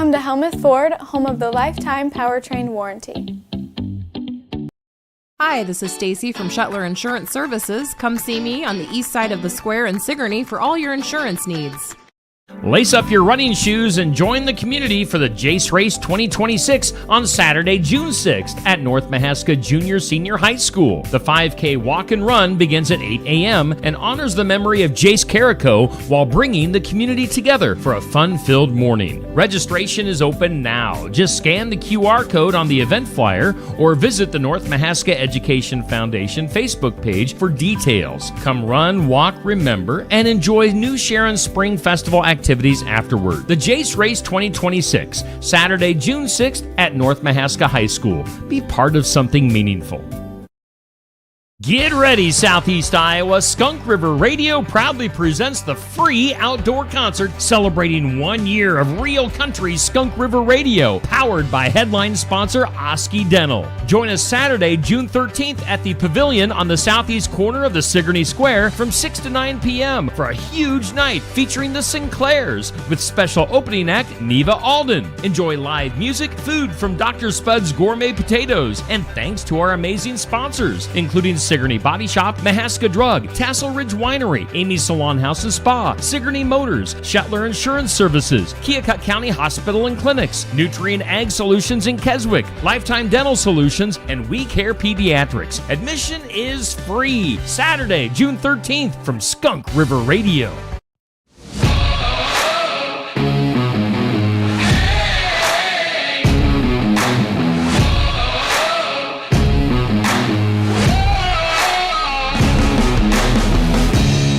Come to Helmuth Ford, home of the lifetime powertrain warranty. Hi, this is Stacy from Shuttler Insurance Services. Come see me on the east side of the square in Sigourney for all your insurance needs. Lace up your running shoes and join the community for the Jace Race 2026 on Saturday, June 6th at North Mahaska Junior Senior High School. The 5K walk and run begins at 8 a.m. and honors the memory of Jace Carrico while bringing the community together for a fun-filled morning. Registration is open now. Just scan the QR code on the event flyer or visit the North Mahaska Education Foundation Facebook page for details. Come run, walk, remember, and enjoy New Sharon Spring Festival activities afterward. The Jace Race 2026, Saturday, June 6th at North Mahaska High School. Be part of something meaningful. Get ready, Southeast Iowa. Skunk River Radio proudly presents the free outdoor concert celebrating 1 year of real country Skunk River Radio, powered by headline sponsor Oski Dental. Join us Saturday, June 13th at the Pavilion on the southeast corner of the Sigourney Square from 6 to 9 p.m. for a huge night featuring the Sinclairs with special opening act Neva Alden. Enjoy live music, food from Dr. Spud's Gourmet Potatoes, and thanks to our amazing sponsors, including Sigourney Body Shop, Mahaska Drug, Tassel Ridge Winery, Amy's Salon House and Spa, Sigourney Motors, Shuttler Insurance Services, Keokuk County Hospital and Clinics, Nutrient Ag Solutions in Keswick, Lifetime Dental Solutions, and We Care Pediatrics. Admission is free. Saturday, June 13th from Skunk River Radio.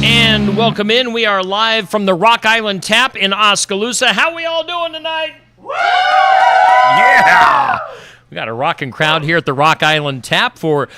And welcome in. We are live from the Rock Island Tap in Oskaloosa. How we all doing tonight? Woo! Yeah! We got a rocking crowd here at the Rock Island Tap for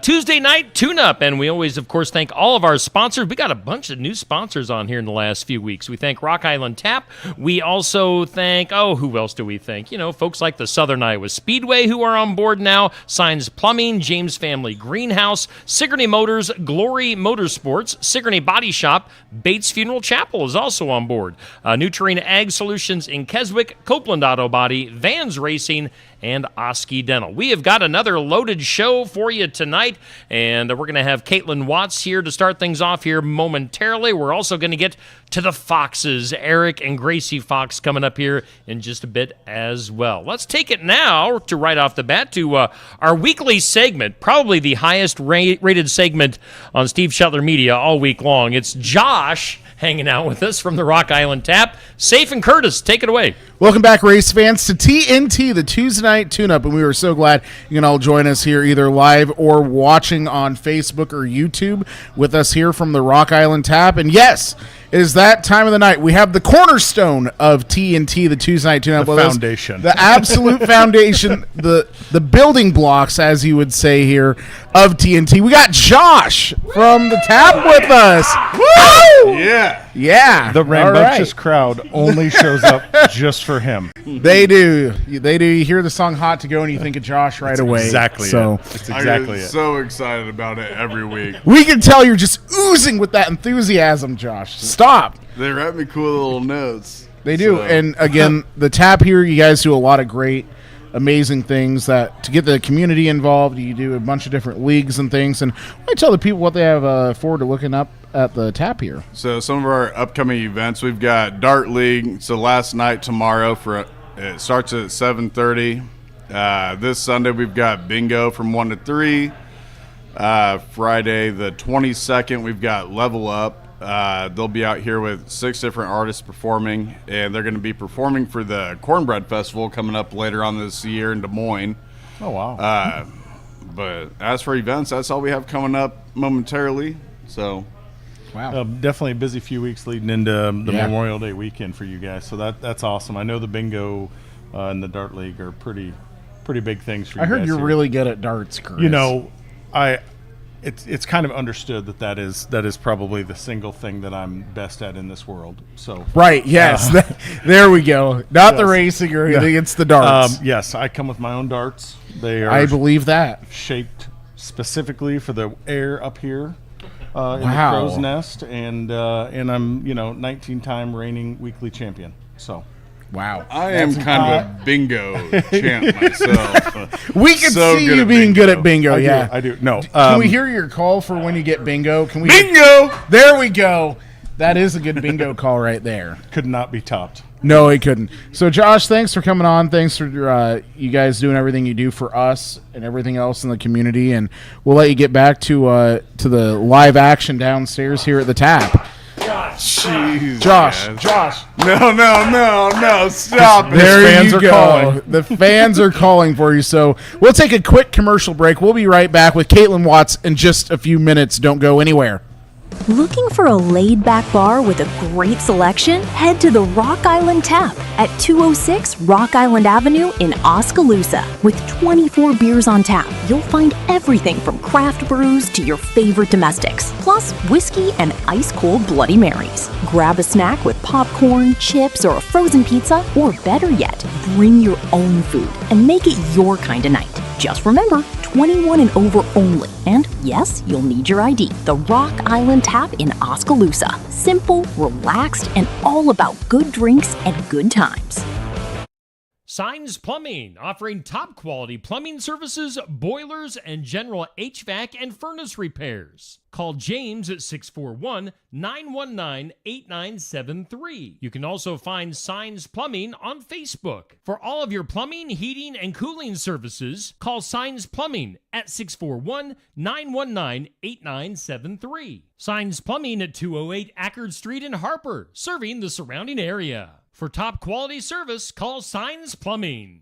Tuesday night tune-up, and we always, of course, thank all of our sponsors. We got a bunch of new sponsors on here in the last few weeks. We thank Rock Island Tap. We also thank, who else do we thank? You know, folks like the Southern Iowa Speedway who are on board now, Signs Plumbing, James Family Greenhouse, Sigourney Motors, Glory Motorsports, Sigourney Body Shop, Bates Funeral Chapel is also on board, Nutrient Ag Solutions in Keswick, Copeland Auto Body, Vans Racing, and Oski Dental. We have got another loaded show for you tonight, and we're going to have Caitlin Watts here to start things off here momentarily. We're also going to get to the Foxes, Eric and Gracie Fox coming up here in just a bit as well. Let's take it now to right off the bat to our weekly segment, probably the highest rated segment on Steve Shuttler Media all week long. It's Josh hanging out with us from the Rock Island Tap. Safe and Curtis, take it away. Welcome back, race fans, to TNT, the Tuesday night tune-up, and we are so glad you can all join us here either live or watching on Facebook or YouTube with us here from the Rock Island Tap. And yes, it is that time of the night. We have the cornerstone of TNT, the Tuesday night tune-up. The foundation. The absolute foundation, the building blocks, as you would say here, of TNT. We got Josh from the Tap with us. Woo! Yeah. Yeah. The rambunctious crowd only shows up just for him. They do. They do. You hear the song Hot to Go and you think of Josh right away. Exactly. So That's exactly I'm it. so excited about it every week. we can tell you're just oozing with that enthusiasm, Josh. Stop. They write me cool little notes. They do. So- And again, the Tap here, you guys do a lot of great, amazing things that to get the community involved. You do a bunch of different leagues and things. And I tell the people what they have forward to looking up at the Tap here. So some of our upcoming events, we've got Dart League. So last night tomorrow it starts at 7:30. This Sunday we've got bingo from 1 to 3. Friday the 22nd we've got Level Up. They'll be out here with 6 different artists performing, and they're going to be performing for the Cornbread Festival coming up later on this year in Des Moines. Oh, wow. But as for events, that's all we have coming up momentarily. So, Wow. Definitely a busy few weeks leading into the Memorial Day weekend for you guys. So that's awesome. I know the bingo and the Dart League are pretty big things for you I heard guys you're here. really good at darts, Chris. You know, it's kind of understood that is probably the single thing that I'm best at in this world. So Right, yes. There we go. Not the Yes. racing or anything, it's the darts. yes, I come with my own darts. They are I believe that. shaped specifically for the air up here in the Wow. crow's nest, and I'm 19-time reigning weekly champion. So Wow. I am kind of a bingo champ myself. We can So see good you at being good at bingo. bingo. Yeah. I do. No. Can we hear your call for when you get bingo? Can we? Bingo! There we go. That is a good bingo call right there. Could not be topped. No, he couldn't. So, Josh, thanks for coming on. Thanks for you guys doing everything you do for us and everything else in the community. And we'll let you get back to the live action downstairs here at the Tap. Jeez, Josh, man. Josh. No, stop it. There fans you are go. calling. The fans are calling for you. So we'll take a quick commercial break. We'll be right back with Caitlin Watts in just a few minutes. Don't go anywhere. Looking for a laid-back bar with a great selection? Head to the Rock Island Tap at 206 Rock Island Avenue in Oskaloosa. With 24 beers on tap, you'll find everything from craft brews to your favorite domestics, plus whiskey and ice-cold Bloody Marys. Grab a snack with popcorn, chips, or a frozen pizza, or better yet, bring your own food and make it your kind of night. Just remember, 21 and over only. And yes, you'll need your ID. The Rock Island Tap in Oskaloosa. Simple, relaxed, and all about good drinks and good times. Signs Plumbing, offering top quality plumbing services, boilers, and general HVAC and furnace repairs. Call James at 641-919-8973. You can also find Signs Plumbing on Facebook. For all of your plumbing, heating, and cooling services, call Signs Plumbing at 641-919-8973. Signs Plumbing at 208 Ackerd Street in Harper, serving the surrounding area. For top quality service, call Signs Plumbing.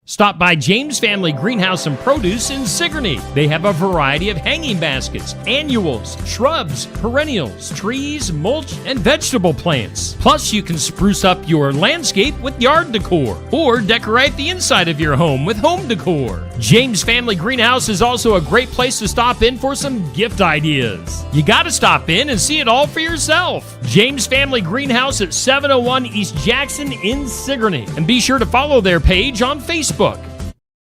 Stop by James Family Greenhouse and Produce in Sigourney. They have a variety of hanging baskets, annuals, shrubs, perennials, trees, mulch, and vegetable plants. Plus, you can spruce up your landscape with yard decor or decorate the inside of your home with home decor. James Family Greenhouse is also a great place to stop in for some gift ideas. You got to stop in and see it all for yourself. James Family Greenhouse at 701 East Jackson in Sigourney. And be sure to follow their page on Facebook.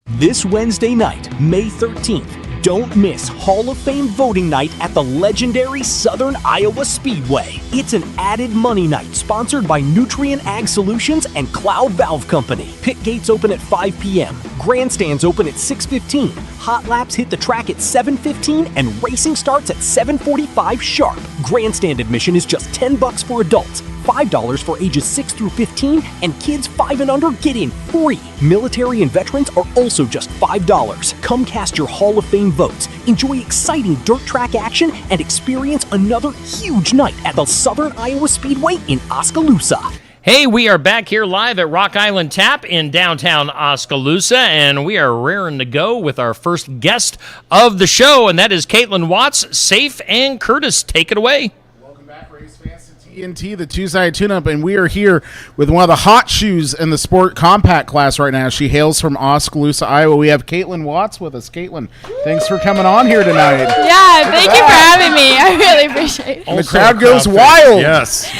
This Wednesday night, May 13th, don't miss Hall of Fame voting night at the legendary Southern Iowa Speedway. It's an added money night sponsored by Nutrien Ag Solutions and Cloud Valve Company. Pit gates open at 5 p.m. Grandstands open at 6:15. Hot laps hit the track at 7:15 and racing starts at 7:45 sharp. Grandstand admission is just $10 for adults, $5 for ages 6 through 15, and kids 5 and under get in free. Military and veterans are also just $5. Come cast your Hall of Fame votes, enjoy exciting dirt track action, and experience another huge night at the Southern Iowa Speedway in Oskaloosa. Hey, we are back here live at Rock Island Tap in downtown Oskaloosa, and we are raring to go with our first guest of the show, and that is Caitlin Watts, Safe, and Curtis. Take it away. Welcome back, race fans, to TNT, the two-sided tune-up, and we are here with one of the hot shoes in the sport compact class right now. She hails from Oskaloosa, Iowa. We have Caitlin Watts with us. Caitlin, thanks for coming on here tonight. Yeah, thank you for having me. I really appreciate it. And the crowd goes wild. Yes.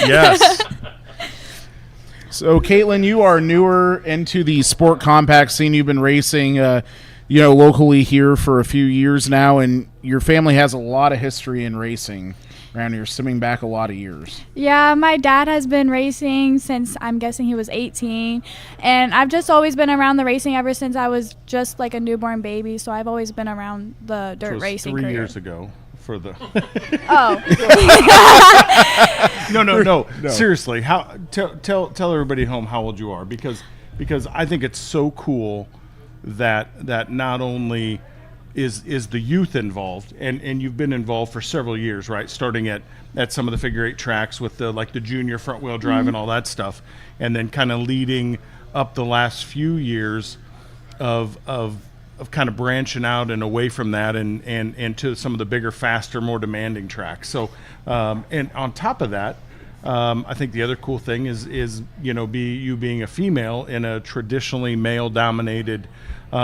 So, Caitlin, you are newer into the sport compact scene. You've been racing, locally here for a few years now, and your family has a lot of history in racing around here, stemming back a lot of years. Yeah, my dad has been racing since I'm guessing he was 18, and I've just always been around the racing ever since I was just like a newborn baby, so I've always been around the dirt racing 3 career. years ago for the Oh. No. Seriously, how tell everybody at home how old you are, because I think it's so cool that not only is the youth involved, and you've been involved for several years, right? Starting at some of the figure eight tracks with the junior front wheel drive and all that stuff, and then kind of leading up the last few years of kind of branching out and away from that and to some of the bigger, faster, more demanding tracks. So and on top of that, I think the other cool thing is you being a female in a traditionally male dominated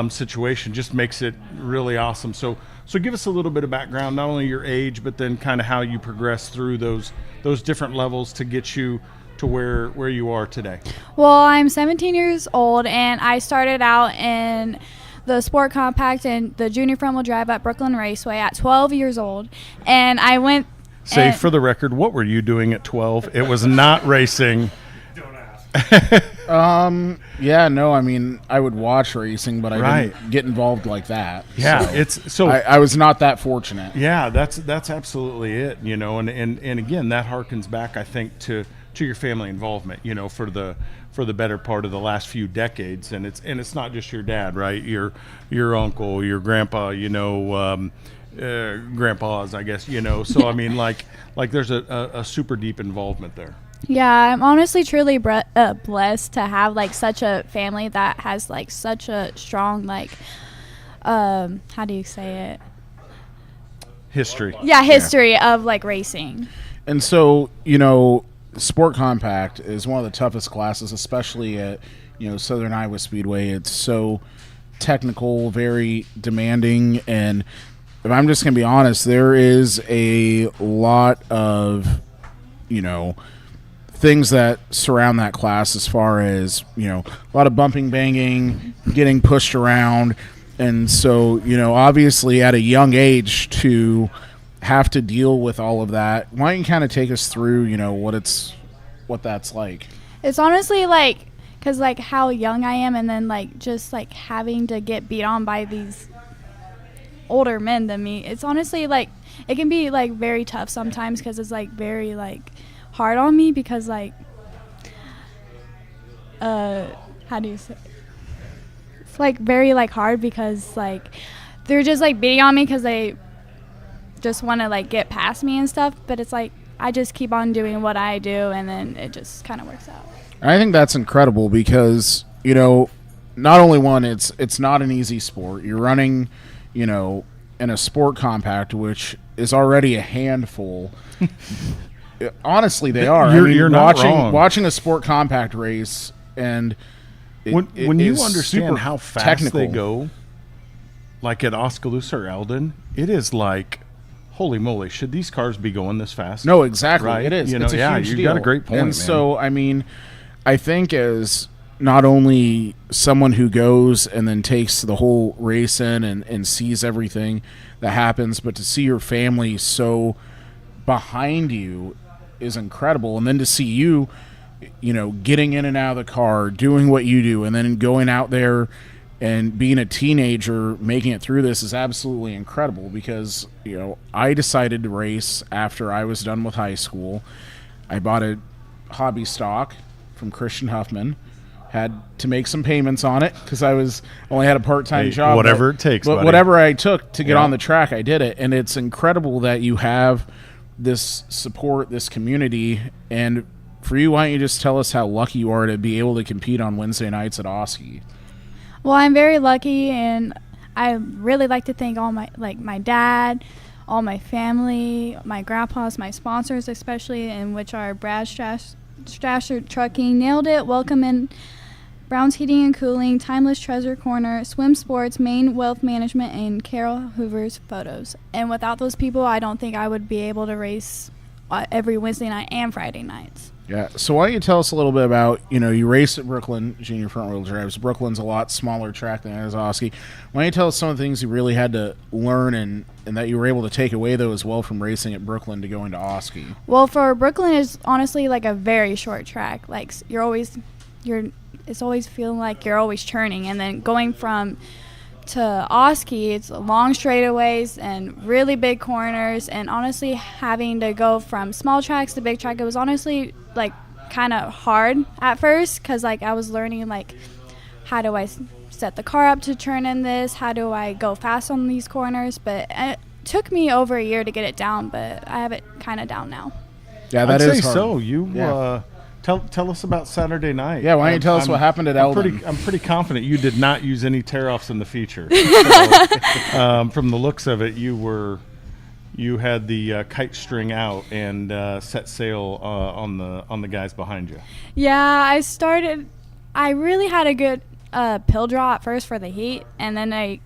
situation just makes it really awesome. So give us a little bit of background, not only your age, but then kind of how you progress through those different levels to get you to where you are today. Well, I'm 17 years old, and I started out in the Sport Compact and the junior front wheel drive at Brooklyn Raceway at 12 years old, and I went. Say, for the record, what were you doing at 12? It was not racing. Yeah, no, I mean, I would watch racing, but I Right. didn't get involved like that. Yeah, So it's so. I was not that fortunate. Yeah, that's absolutely it. And again, that harkens back, I think, to your family involvement. For the better part of the last few decades, and it's not just your dad, right? Your uncle, your grandpa, grandpas, I guess. So I mean, like there's a super deep involvement there. Yeah, I'm honestly truly blessed to have like such a family that has like such a strong like how do you say it? History. Yeah, history of like racing. And so, Sport Compact is one of the toughest classes, especially at, Southern Iowa Speedway. It's so technical, very demanding, and if I'm just going to be honest, there is a lot of, things that surround that class as far as, a lot of bumping, banging, getting pushed around. And so, obviously at a young age to have to deal with all of that, why don't you kind of take us through, what that's like? It's honestly like, because like how young I am, and then like just like having to get beat on by these older men than me. It's honestly like, it can be like very tough sometimes because it's like very like hard on me because like, how do you say? It's like very like hard because like they're just like beating on me because they just want to like get past me and stuff. But it's like I just keep on doing what I do, and then it just kind of works out. I think that's incredible because, not only one, it's not an easy sport. You're running, in a sport compact, which is already a handful. Honestly, they are. You're not wrong. Watching a sport compact race, and when you is understand super how fast technical. they go, like at Oskaloosa or Eldon, it is like, holy moly, should these cars be going this fast? No, exactly. Right? It is. It's a huge you deal. got a great point, And man. so, I mean, I think as not only someone who goes and then takes the whole race in and sees everything that happens, but to see your family so behind you is incredible. And then to see you, getting in and out of the car, doing what you do, and then going out there and being a teenager, making it through this is absolutely incredible because, I decided to race after I was done with high school. I bought a hobby stock from Christian Huffman, had to make some payments on it because I only had a part-time job. Whatever it takes, but buddy. whatever I took to get on the track, I did it. And it's incredible that you have this support, this community. And for you, why don't you just tell us how lucky you are to be able to compete on Wednesday nights at Oski? Well, I'm very lucky, and I really like to thank all my dad, all my family, my grandpas, my sponsors especially, in which are Brad Strasser Trucking, Nailed It, Welcome in, Brown's Heating and Cooling, Timeless Treasure Corner, Swim Sports, Maine Wealth Management, and Carol Hoover's Photos. And without those people, I don't think I would be able to race every Wednesday night and Friday nights. Yeah, so why don't you tell us a little bit about, you race at Brooklyn Junior Front Wheel Drives. Brooklyn's a lot smaller track than Oski. Why don't you tell us some of the things you really had to learn and that you were able to take away, though, as well from racing at Brooklyn to going to Oski? Well, for Brooklyn, is honestly like a very short track. Like, it's always feeling like you're always churning. And then going to Oski, it's long straightaways and really big corners, and honestly having to go from small tracks to big track, it was honestly like kind of hard at first because like I was learning like how do I set the car up to turn in this, how do I go fast on these corners, but it took me over a year to get it down, but I have it kind of down now. Yeah, that I'd is say hard. so. Tell us about Saturday night. Yeah, why don't you tell us what happened at Eldon? I'm pretty confident you did not use any tear-offs in the feature. So, from the looks of it, you had the kite string out and set sail on the guys behind you. Yeah, I really had a good pill draw at first for the heat, and then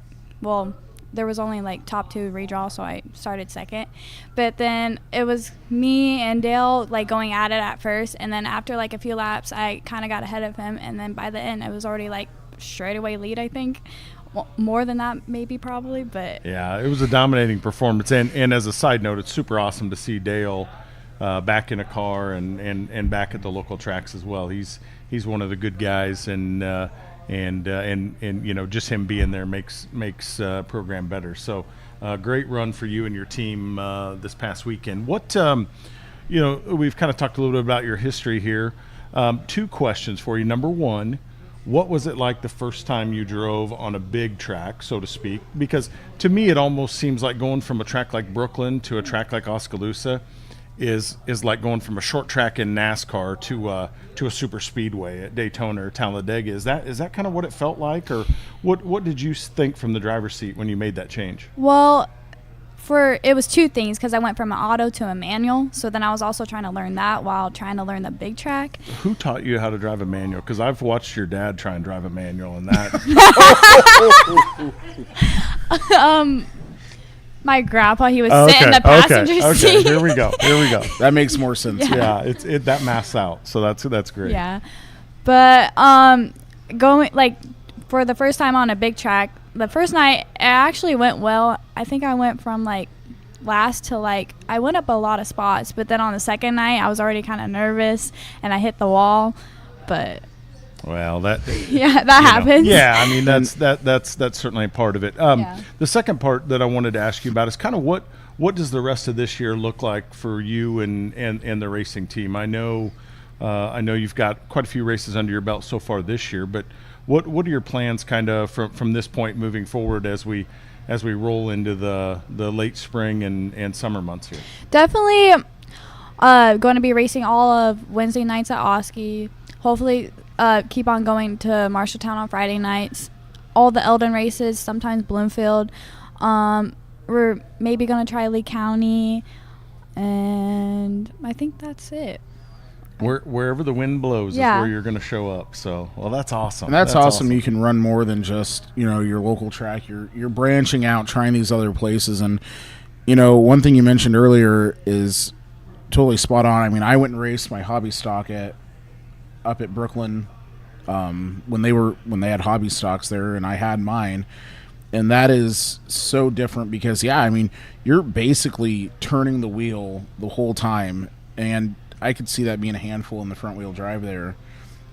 there was only like top two redraw, so I started second. But then it was me and Dale like going at it at first, and then after like a few laps, I kind of got ahead of him, and then by the end, it was already like straightaway lead, I think. Well, more than that, maybe, probably, but Yeah, it was a dominating performance, and as a side note, it's super awesome to see Dale back in a car and back at the local tracks as well. He's he's one of the good guys, and just him being there makes program better. So great run for you and your team this past weekend. What we've kind of talked a little bit about your history here. 2 questions for you. Number one, what was it like the first time you drove on a big track, so to speak? Because to me, it almost seems like going from a track like Brooklyn to a track like Oskaloosa is like going from a short track in NASCAR to a super speedway at Daytona or Talladega. Is that kind of what it felt like, or what did you think from the driver's seat when you made that change? Well, it was 2 things, because I went from an auto to a manual, so then I was also trying to learn that while trying to learn the big track. Who taught you how to drive a manual? Because I've watched your dad try and drive a manual, and that my grandpa, he was sitting in the passenger seat. Here we go. That makes more sense. Yeah, it that masks out, so that's great. Yeah, but going like for the first time on a big track, the first night it actually went well. I think I went from like last to I went up a lot of spots, but then on the second night I was already kind of nervous and I hit the wall. But well, that happens. Yeah, I mean that's certainly a part of it. The second part that I wanted to ask you about is kind of what does the rest of this year look like for you and the racing team? I know you've got quite a few races under your belt so far this year, but what are your plans kind of from this point moving forward as we roll into the late spring and summer months here? Definitely going to be racing all of Wednesday nights at Oski. Hopefully keep on going to Marshalltown on Friday nights. All the Eldon races, sometimes Bloomfield. We're maybe going to try Lee County, and I think that's it. Wherever the wind blows is where you're going to show up. So, well, that's awesome. And that's awesome. You can run more than just, your local track. You're branching out, trying these other places. And, one thing you mentioned earlier is totally spot on. I mean, I went and raced my hobby stock up at Brooklyn when they had hobby stocks there, and I had mine. And that is so different because, you're basically turning the wheel the whole time. And I could see that being a handful in the front wheel drive there,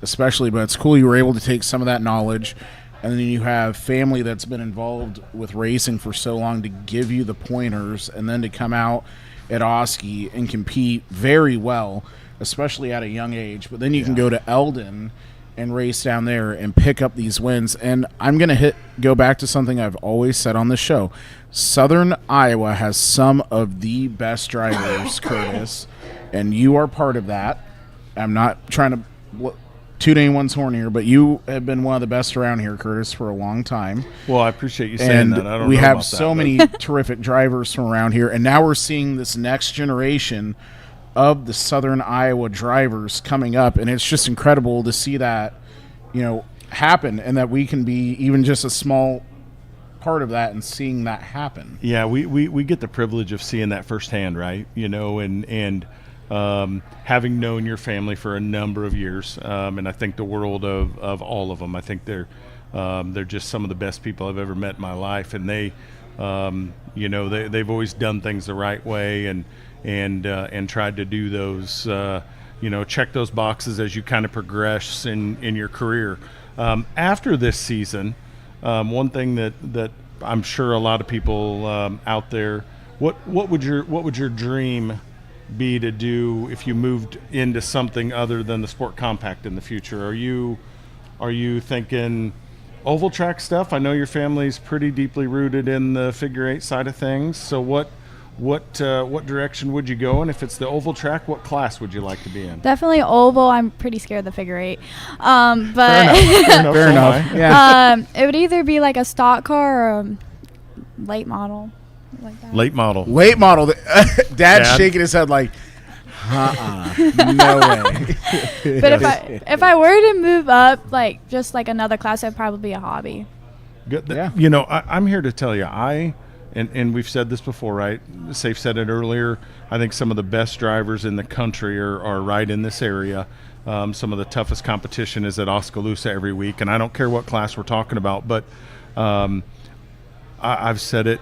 especially, but it's cool you were able to take some of that knowledge, and then you have family that's been involved with racing for so long to give you the pointers, and then to come out at Oski and compete very well, especially at a young age. But then you can go to Eldon and race down there and pick up these wins. And I'm going to go back to something I've always said on the show. Southern Iowa has some of the best drivers, Curtis, and you are part of that. I'm not trying to toot anyone's horn here, but you have been one of the best around here, Curtis, for a long time. Well, I appreciate you saying that. I don't know have about so that, many terrific drivers from around here, and now we're seeing this next generation of the Southern Iowa drivers coming up, and it's just incredible to see that, happen, and that we can be even just a small part of that and seeing that happen. Yeah, we get the privilege of seeing that firsthand, right? And having known your family for a number of years, and I think the world of all of them. I think they're just some of the best people I've ever met in my life, and they've always done things the right way and tried to do those, check those boxes as you kind of progress in your career. After this season, one thing that I'm sure a lot of people out there, what would your dream be to do if you moved into something other than the Sport Compact in the future? Are you thinking oval track stuff? I know your family's pretty deeply rooted in the figure eight side of things. So what direction would you go? And if it's the oval track, what class would you like to be in? Definitely oval. I'm pretty scared of the figure eight. But Fair enough. Yeah. It would either be like a stock car or a late model. Like that. Late model. Dad's shaking his head like, no way. But if I were to move up, like just like another class, it'd probably be a hobby. Good. Yeah. I'm here to tell you, and we've said this before, right? Safe said it earlier. I think some of the best drivers in the country are right in this area. Some of the toughest competition is at Oskaloosa every week, and I don't care what class we're talking about, but I've said it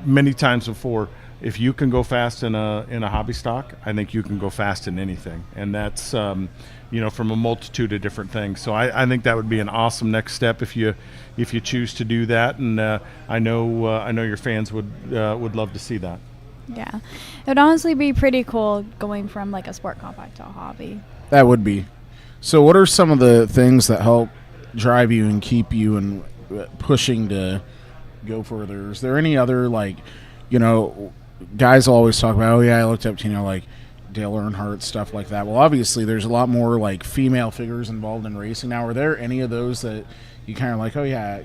many times before. if you can go fast in a hobby stock, I think you can go fast in anything, and that's from a multitude of different things. So I think that would be an awesome next step if you choose to do that, and I know your fans would love to see that. Yeah, it would honestly be pretty cool going from like a sport compact to a hobby. That would be. So what are some of the things that help drive you and keep you and pushing to go further? Is there any other, like, guys always talk about, oh yeah, I looked up to, like Dale Earnhardt, stuff like that. Well, obviously there's a lot more like female figures involved in racing now. Are there any of those that you kind of like, oh yeah,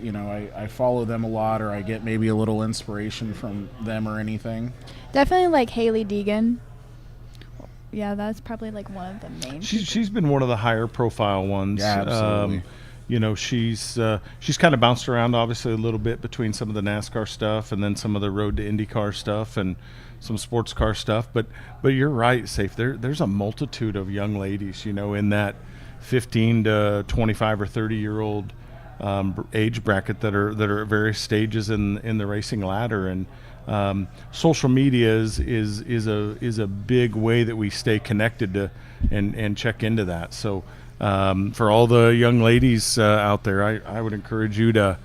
I follow them a lot, or I get maybe a little inspiration from them or anything? Definitely like Haley Deegan. Yeah, that's probably like one of the main. She's been one of the higher profile ones. Yeah, absolutely. She's kind of bounced around obviously a little bit between some of the NASCAR stuff and then some of the Road to IndyCar stuff and some sports car stuff. But you're right, Safe. There's a multitude of young ladies, in that 15 to 25 or 30-year-old age bracket that are at various stages in the racing ladder. And social media is a big way that we stay connected to and check into that. So for all the young ladies out there, I would encourage you to,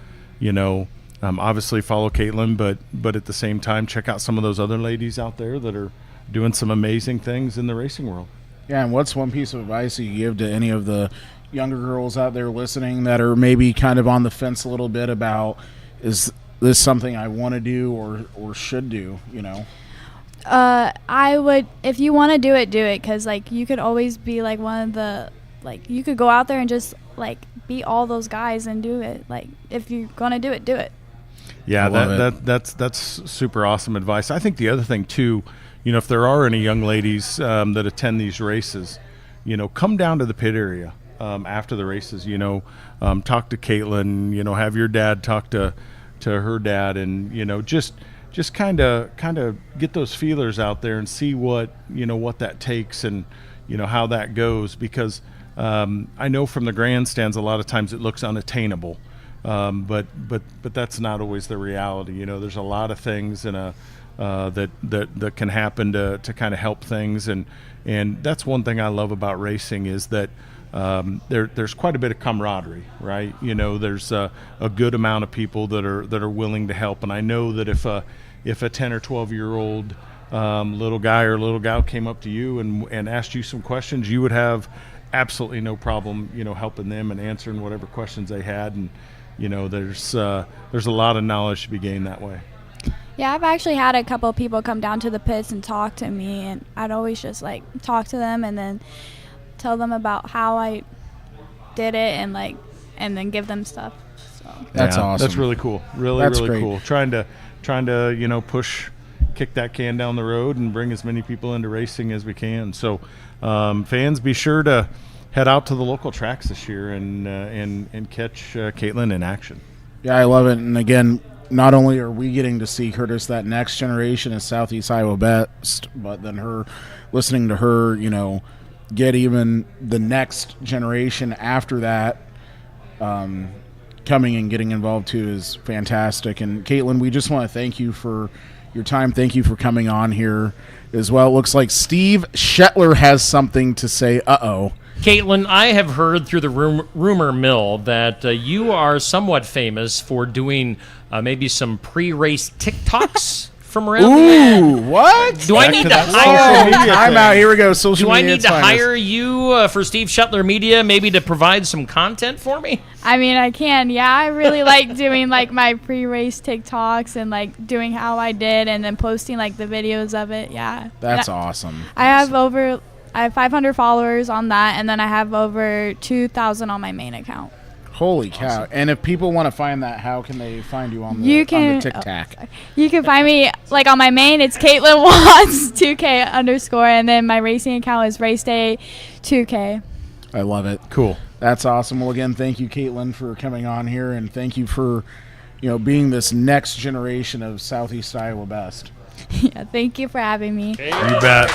obviously follow Caitlin, but at the same time check out some of those other ladies out there that are doing some amazing things in the racing world. Yeah, and what's one piece of advice you give to any of the younger girls out there listening that are maybe kind of on the fence a little bit about, is this something I want to do or should do, I would, if you want to do it, because like you could always be like one of the, like you could go out there and just like beat all those guys and do it. Like if you're gonna do it, do it. Yeah, that's super awesome advice. I think the other thing too, if there are any young ladies that attend these races, come down to the pit area after the races. Talk to Caitlin. Have your dad talk to her dad, and just kind of get those feelers out there and see what that takes and how that goes, because I know from the grandstands a lot of times it looks unattainable, but that's not always the reality. There's a lot of things that can happen to kind of help things, and that's one thing I love about racing is that there's quite a bit of camaraderie, right? There's a good amount of people that are willing to help, and I know that if a 10 or 12-year-old little guy or little gal came up to you and asked you some questions, you would have absolutely no problem, helping them and answering whatever questions they had, and there's a lot of knowledge to be gained that way. Yeah, I've actually had a couple of people come down to the pits and talk to me, and I'd always just like talk to them and then tell them about how I did it and then give them stuff. So that's awesome. That's really cool. That's really cool. Trying to kick that can down the road and bring as many people into racing as we can. So fans, be sure to head out to the local tracks this year and catch Caitlin in action. Yeah, I love it. And again, not only are we getting to see Curtis, that next generation of Southeast Iowa best, but then listening to her, get even the next generation after that coming and getting involved too is fantastic. And Caitlin, we just want to thank you for your time. Thank you for coming on here as well. It looks like Steve Shetler has something to say. Caitlin, I have heard through the rumor mill that you are somewhat famous for doing maybe some pre-race TikToks from around Ooh, what? Do I need to hire? I'm out. Here we go. Social media. Do I need to hire you for Steve Shetler Media, maybe to provide some content for me? I mean, I can. Yeah, I really like doing like my pre-race TikToks and like doing how I did and then posting like the videos of it. Yeah, that's awesome. I have 500 followers on that, and then I have over 2,000 on my main account. Holy cow. Awesome. And if people want to find that, how can they find you on the TikTok? You can find me like on my main, it's Caitlin Watts 2K _, and then my racing account is Raceday 2K. I love it. Cool. That's awesome. Well, again, thank you, Caitlin, for coming on here, and thank you for being this next generation of Southeast Iowa best. Yeah, thank you for having me. You bet.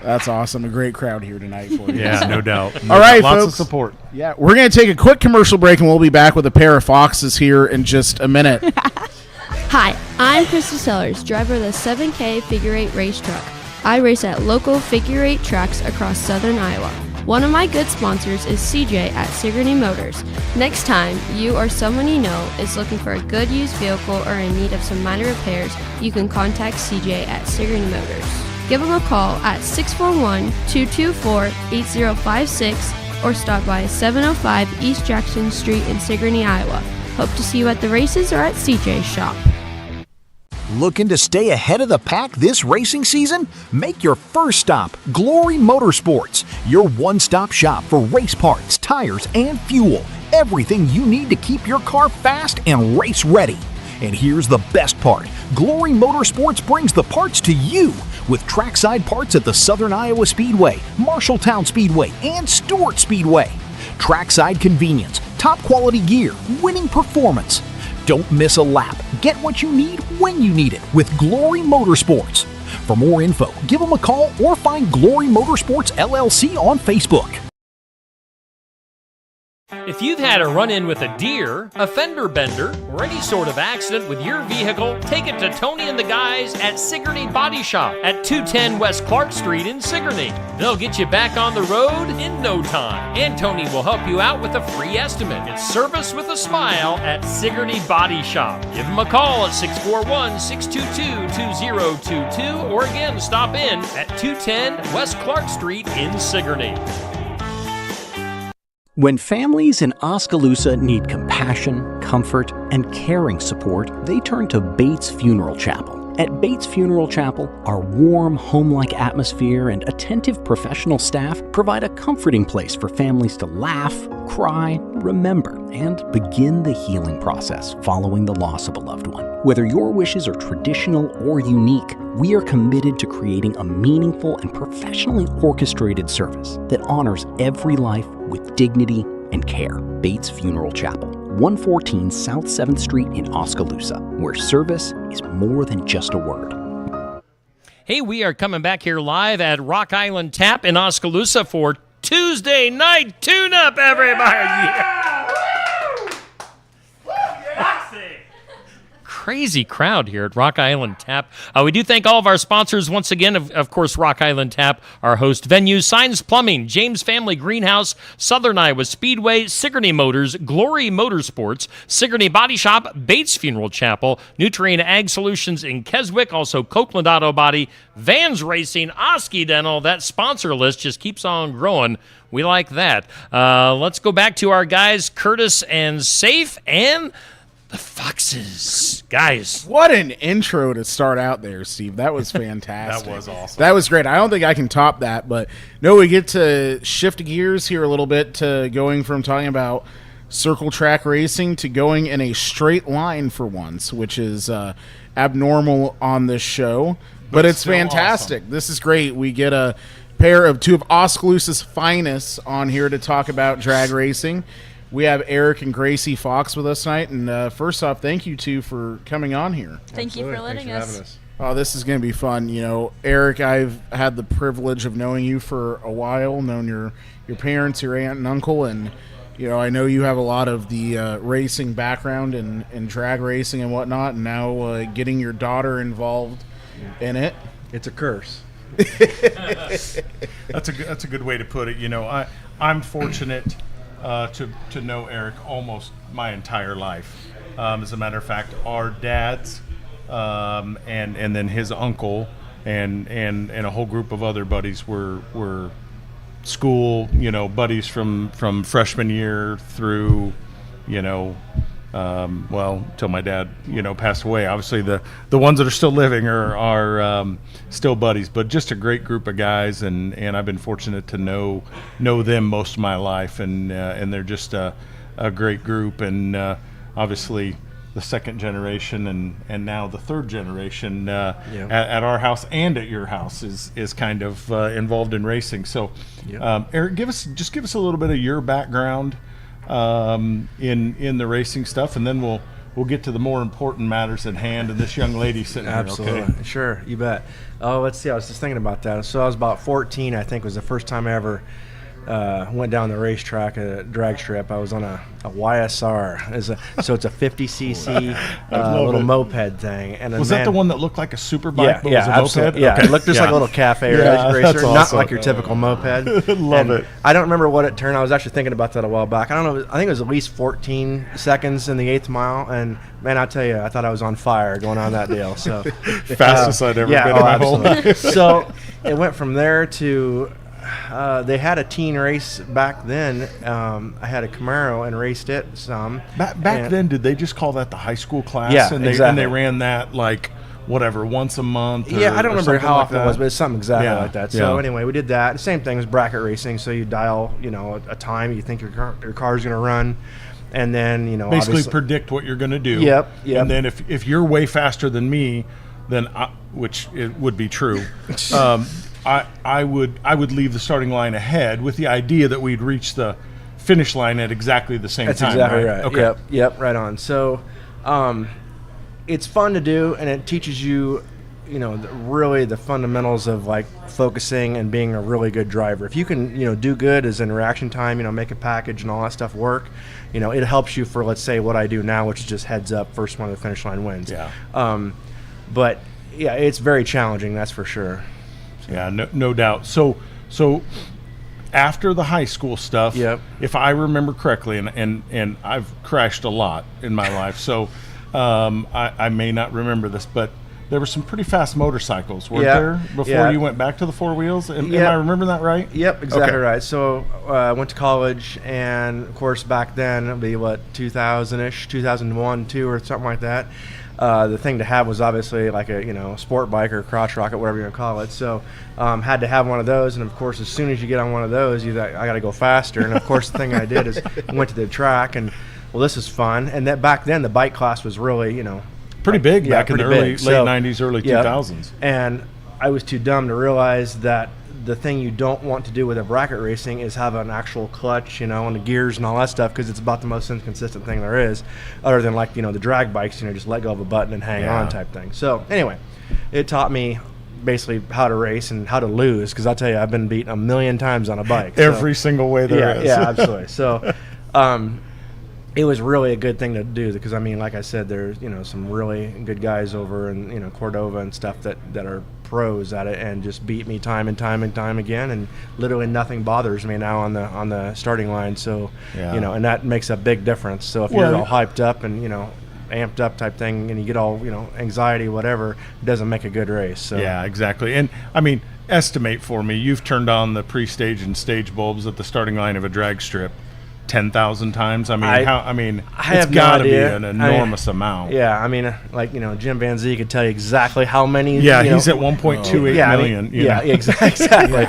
That's awesome. A great crowd here tonight for you. Yeah, no doubt. All right, lots folks. of support. Yeah, we're going to take a quick commercial break, and we'll be back with a pair of foxes here in just a minute. Hi, I'm Krista Sellers, driver of the 7K Figure 8 race truck. I race at local figure 8 tracks across southern Iowa. One of my good sponsors is CJ at Sigourney Motors. Next time you or someone you know is looking for a good used vehicle or in need of some minor repairs, you can contact CJ at Sigourney Motors. Give them a call at 641-224-8056 or stop by 705 East Jackson Street in Sigourney, Iowa. Hope to see you at the races or at CJ's shop. Looking to stay ahead of the pack this racing season? Make your first stop Glory Motorsports, your one-stop shop for race parts, tires, and fuel. Everything you need to keep your car fast and race ready. And here's the best part. Glory Motorsports brings the parts to you with trackside parts at the Southern Iowa Speedway, Marshalltown Speedway, and Stewart Speedway. Trackside convenience, top quality gear, winning performance. Don't miss a lap. Get what you need when you need it with Glory Motorsports. For more info, give them a call or find Glory Motorsports LLC on Facebook. If you've had a run-in with a deer, a fender bender, or any sort of accident with your vehicle, take it to Tony and the guys at Sigourney Body Shop at 210 West Clark Street in Sigourney. They'll get you back on the road in no time, and Tony will help you out with a free estimate. It's service with a smile at Sigourney Body Shop. Give them a call at 641-622-2022, or again, stop in at 210 West Clark Street in Sigourney. When families in Oskaloosa need compassion, comfort, and caring support, they turn to Bates Funeral Chapel. At Bates Funeral Chapel, our warm, home-like atmosphere and attentive professional staff provide a comforting place for families to laugh, cry, remember, and begin the healing process following the loss of a loved one. Whether your wishes are traditional or unique, we are committed to creating a meaningful and professionally orchestrated service that honors every life with dignity and care. Bates Funeral Chapel, 114 South 7th Street in Oskaloosa, where service is more than just a word. Hey, we are coming back here live at Rock Island Tap in Oskaloosa for Tuesday Night Tune-Up, everybody! Yeah. Crazy crowd here at Rock Island Tap. We do thank all of our sponsors once again. Of course, Rock Island Tap, our host venue, Signs Plumbing, James Family Greenhouse, Southern Iowa Speedway, Sigourney Motors, Glory Motorsports, Sigourney Body Shop, Bates Funeral Chapel, Nutrien Ag Solutions in Keswick, also Copeland Auto Body, Vans Racing, Oski Dental. That sponsor list just keeps on growing. We like that. Let's go back to our guys, Curtis and Safe, and the Foxes. Guys. What an intro to start out there, Steve. That was fantastic. That was awesome. That was great. I don't think I can top that, but no, we get to shift gears here a little bit to going from talking about circle track racing to going in a straight line for once, which is abnormal on this show, but it's fantastic. Awesome. This is great. We get a pair of two of Oskaloosa's finest on here to talk about drag racing. We have Eric and Gracie Fox with us tonight, and first off, thank you two for coming on here. Thank you for letting us. Oh, this is going to be fun. You know, Eric, I've had the privilege of knowing you for a while, known your parents, your aunt and uncle, and you know, I know you have a lot of the racing background and drag racing and whatnot, and now getting your daughter involved in it. It's a curse. That's a good way to put it. You know, I'm fortunate to know Eric almost my entire life. As a matter of fact, our dads and then his uncle and a whole group of other buddies were school, you know, buddies from freshman year through, you know, till my dad, you know, passed away. Obviously, the ones that are still living are still buddies, but just a great group of guys, and I've been fortunate to know them most of my life, and they're just a great group, and obviously the second generation and now the third generation at our house and at your house is kind of involved in racing. So, Eric, give us a little bit of your background in the racing stuff, and then we'll get to the more important matters at hand. And this young lady sitting Absolutely. here, okay? Sure, you bet. Oh, let's see. I was just thinking about that. So I was about 14, I think, was the first time I ever went down the racetrack, a drag strip. I was on a YSR. So it's a 50cc little moped thing. And was that the one that looked like a super bike, but was a absolutely. moped? Yeah, Okay. it looked just like a little cafe racer, that's not awesome. like your typical moped. Love it. I don't remember what it turned. I was actually thinking about that a while back. I don't know. I think it was at least 14 seconds in the 8th mile. And, man, I tell you, I thought I was on fire going on that deal. So Fastest I'd ever been in my whole life. So it went from there to they had a teen race back then. I had a Camaro and raced it some. Back then, did they just call that the high school class? Yeah, and exactly. And they ran that like whatever once a month. Yeah, I don't remember how often it was, but it's something exactly Yeah, like that. So yeah. anyway, we did that. The same thing as bracket racing. So you dial, a time you think your car's going to run, and then basically obviously predict what you're going to do. Yep. And then if you're way faster than me, then which it would be true. I would leave the starting line ahead with the idea that we'd reach the finish line at exactly the same That's time. exactly right. Okay. Yep, right on. So it's fun to do, and it teaches you, really the fundamentals of like focusing and being a really good driver. If you can, do good as in reaction time, make a package and all that stuff work, it helps you for, let's say, what I do now, which is just heads up, first one to the finish line wins. Yeah. But yeah, it's very challenging, that's for sure. Yeah, no doubt. So after the high school stuff, Yep. if I remember correctly, and I've crashed a lot in my life, so I may not remember this, but there were some pretty fast motorcycles, weren't Yep. there, before Yeah. you went back to the four wheels? Am Yep. I remembering that right? Yep, exactly Okay. right. So I went to college, and of course back then it'd be 2000-ish, 2001, 2 or something like that. The thing to have was obviously like a sport bike or crotch rocket, whatever you want to call it. So had to have one of those, and of course as soon as you get on one of those, I got to go faster. And of course the thing I did is I went to the track, and well, this is fun. And that back then the bike class was really Pretty big back in the pretty late big. So, 90s, early yeah. 2000s. And I was too dumb to realize that the thing you don't want to do with a bracket racing is have an actual clutch, and the gears and all that stuff, because it's about the most inconsistent thing there is, other than like, the drag bikes, just let go of a button and hang on type thing. So anyway, it taught me basically how to race and how to lose, because I'll tell you, I've been beat a million times on a bike. Every single way there is. Yeah, absolutely. So it was really a good thing to do, because like I said, there's some really good guys over in Cordova and stuff that are pros at it, and just beat me time and time and time again, and literally nothing bothers me now on the starting line. So and that makes a big difference. So if you're all hyped up and amped up type thing, and you get all anxiety, whatever, it doesn't make a good race. So Yeah, exactly. And estimate for me, you've turned on the pre-stage and stage bulbs at the starting line of a drag strip 10,000 times. I it's have no got to be idea. an enormous amount. Yeah, Jim Van Zee could tell you exactly how many. Yeah, he's at 1.28 million. Exactly.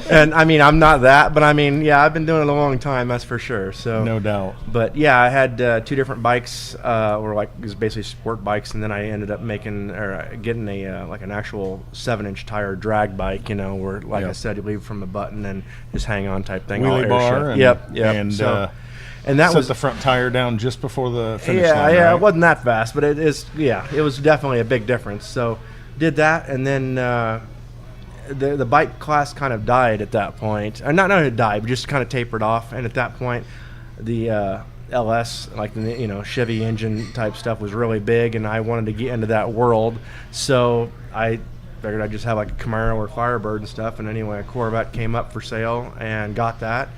And I'm not that, but I've been doing it a long time, that's for sure. So no doubt. But yeah, I had 2 different bikes, were it was basically sport bikes, and then I ended up getting a an actual 7-inch tire drag bike, where I said, you leave from the button and just hang on type thing. Wheelie bar. And and that set was the front tire down just before the finish yeah, line. yeah, right? it wasn't that fast, but it was definitely a big difference. So did that, and then the bike class kind of died at that point. Not it died, but just kind of tapered off. And at that point, the LS, like the Chevy engine type stuff, was really big, and I wanted to get into that world. So I figured I'd just have like a Camaro or Firebird and stuff. And anyway, a Corvette came up for sale, and got that.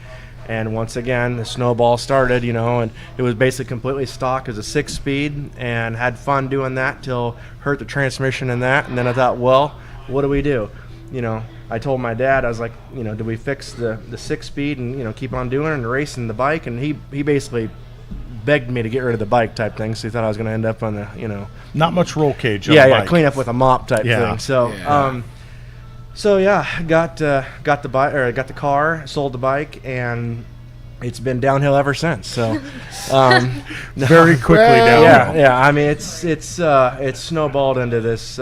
And once again, the snowball started, and it was basically completely stock as a 6-speed, and had fun doing that till hurt the transmission in that. And then I thought, well, what do we do? I told my dad, I was like, do we fix the 6-speed and keep on doing it and racing the bike? And he basically begged me to get rid of the bike type thing, so he thought I was going to end up on the, Not much roll cage on yeah, the yeah, bike. clean up with a mop type thing. So, So yeah, got the bike, or got the car, sold the bike, and it's been downhill ever since. So very quickly downhill. Yeah. It's snowballed into this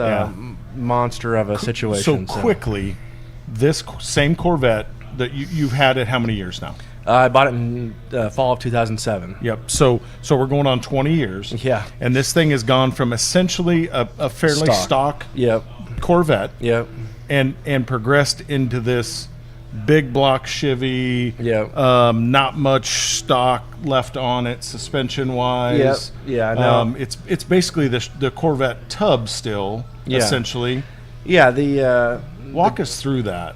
monster of a situation. So quickly, this same Corvette that you've had it how many years now? I bought it in fall of 2007. Yep. So we're going on 20 years. Yeah. And this thing has gone from essentially a fairly stock Yep. Corvette. Yep. And progressed into this big block Chevy. Yep. Not much stock left on it, suspension wise. Yep. Yeah, I know. It's basically the Corvette tub still, essentially. Yeah. The walk us through that.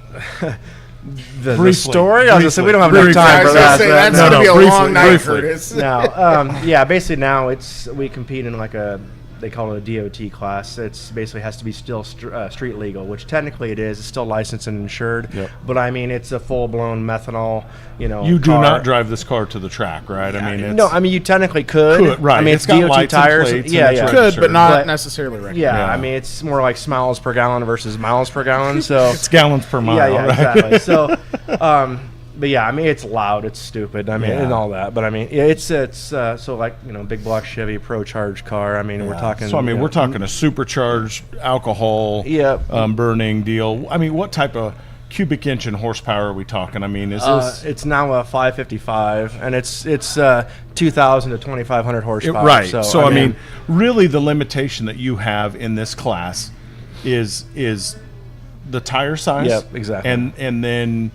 the story. I was gonna say we don't have enough time for that. That's going to be a long night, Curtis. No. Yeah. Basically, now we compete in like they call it a DOT class. It's basically has to be still street legal, which technically it is. It's still licensed and insured. Yep. But I mean, it's a full-blown methanol. You do not drive this car to the track, right? Yeah, I mean, no. I mean, you technically could. Right. I mean, it's got DOT lights tires. And plates Yeah. and Could, but not necessarily recommended. Yeah. I mean, it's more like miles per gallon versus miles per gallon. So it's gallons per mile. Yeah. Right? Exactly. So. But yeah, I mean, it's loud, it's stupid, I mean, and all that. But I mean, yeah, it's so like, big block Chevy Pro Charge car. I mean, we're talking. So I mean, we're talking a supercharged alcohol burning deal. I mean, what type of cubic inch and horsepower are we talking? I mean, is this? It's now a 555, and it's 2,000 to 2,500 horsepower. Right. So I mean, really, the limitation that you have in this class is the tire size. Yep, exactly. And then.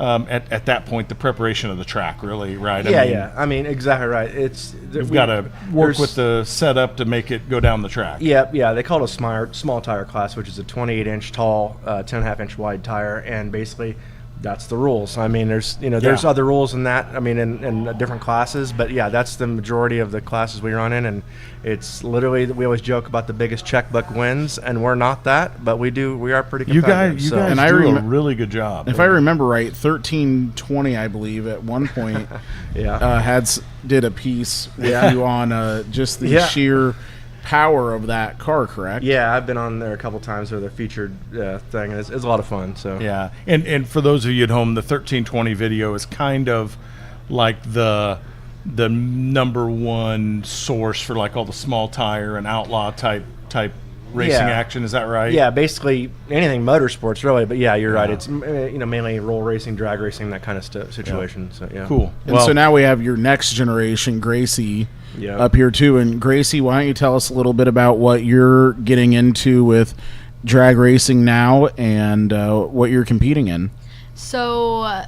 At that point, the preparation of the track, really, right? I mean, exactly right. You've got to work with the setup to make it go down the track. Yeah. They call it a small tire class, which is a 28-inch tall, 10.5-inch wide tire, and basically that's the rules. I mean, there's other rules in that. I mean, in different classes, but yeah, that's the majority of the classes we run in, and it's literally we always joke about the biggest checkbook wins, and we're not that, but we are pretty competitive. You guys do a really good job. If I remember right, 1320, I believe, at one point, did a piece with you on just the sheer power of that car, correct? Yeah, I've been on there a couple times with their featured thing, and it's a lot of fun. So yeah, and for those of you at home, the 1320 video is kind of like the number one source for like all the small tire and outlaw type racing action. Is that right? Yeah, basically anything motorsports really, but yeah, you're right. It's mainly roll racing, drag racing, that kind of situation. So yeah, cool. And so now we have your next generation, Gracie. Up here too. And Gracie, why don't you tell us a little bit about what you're getting into with drag racing now and what you're competing in? So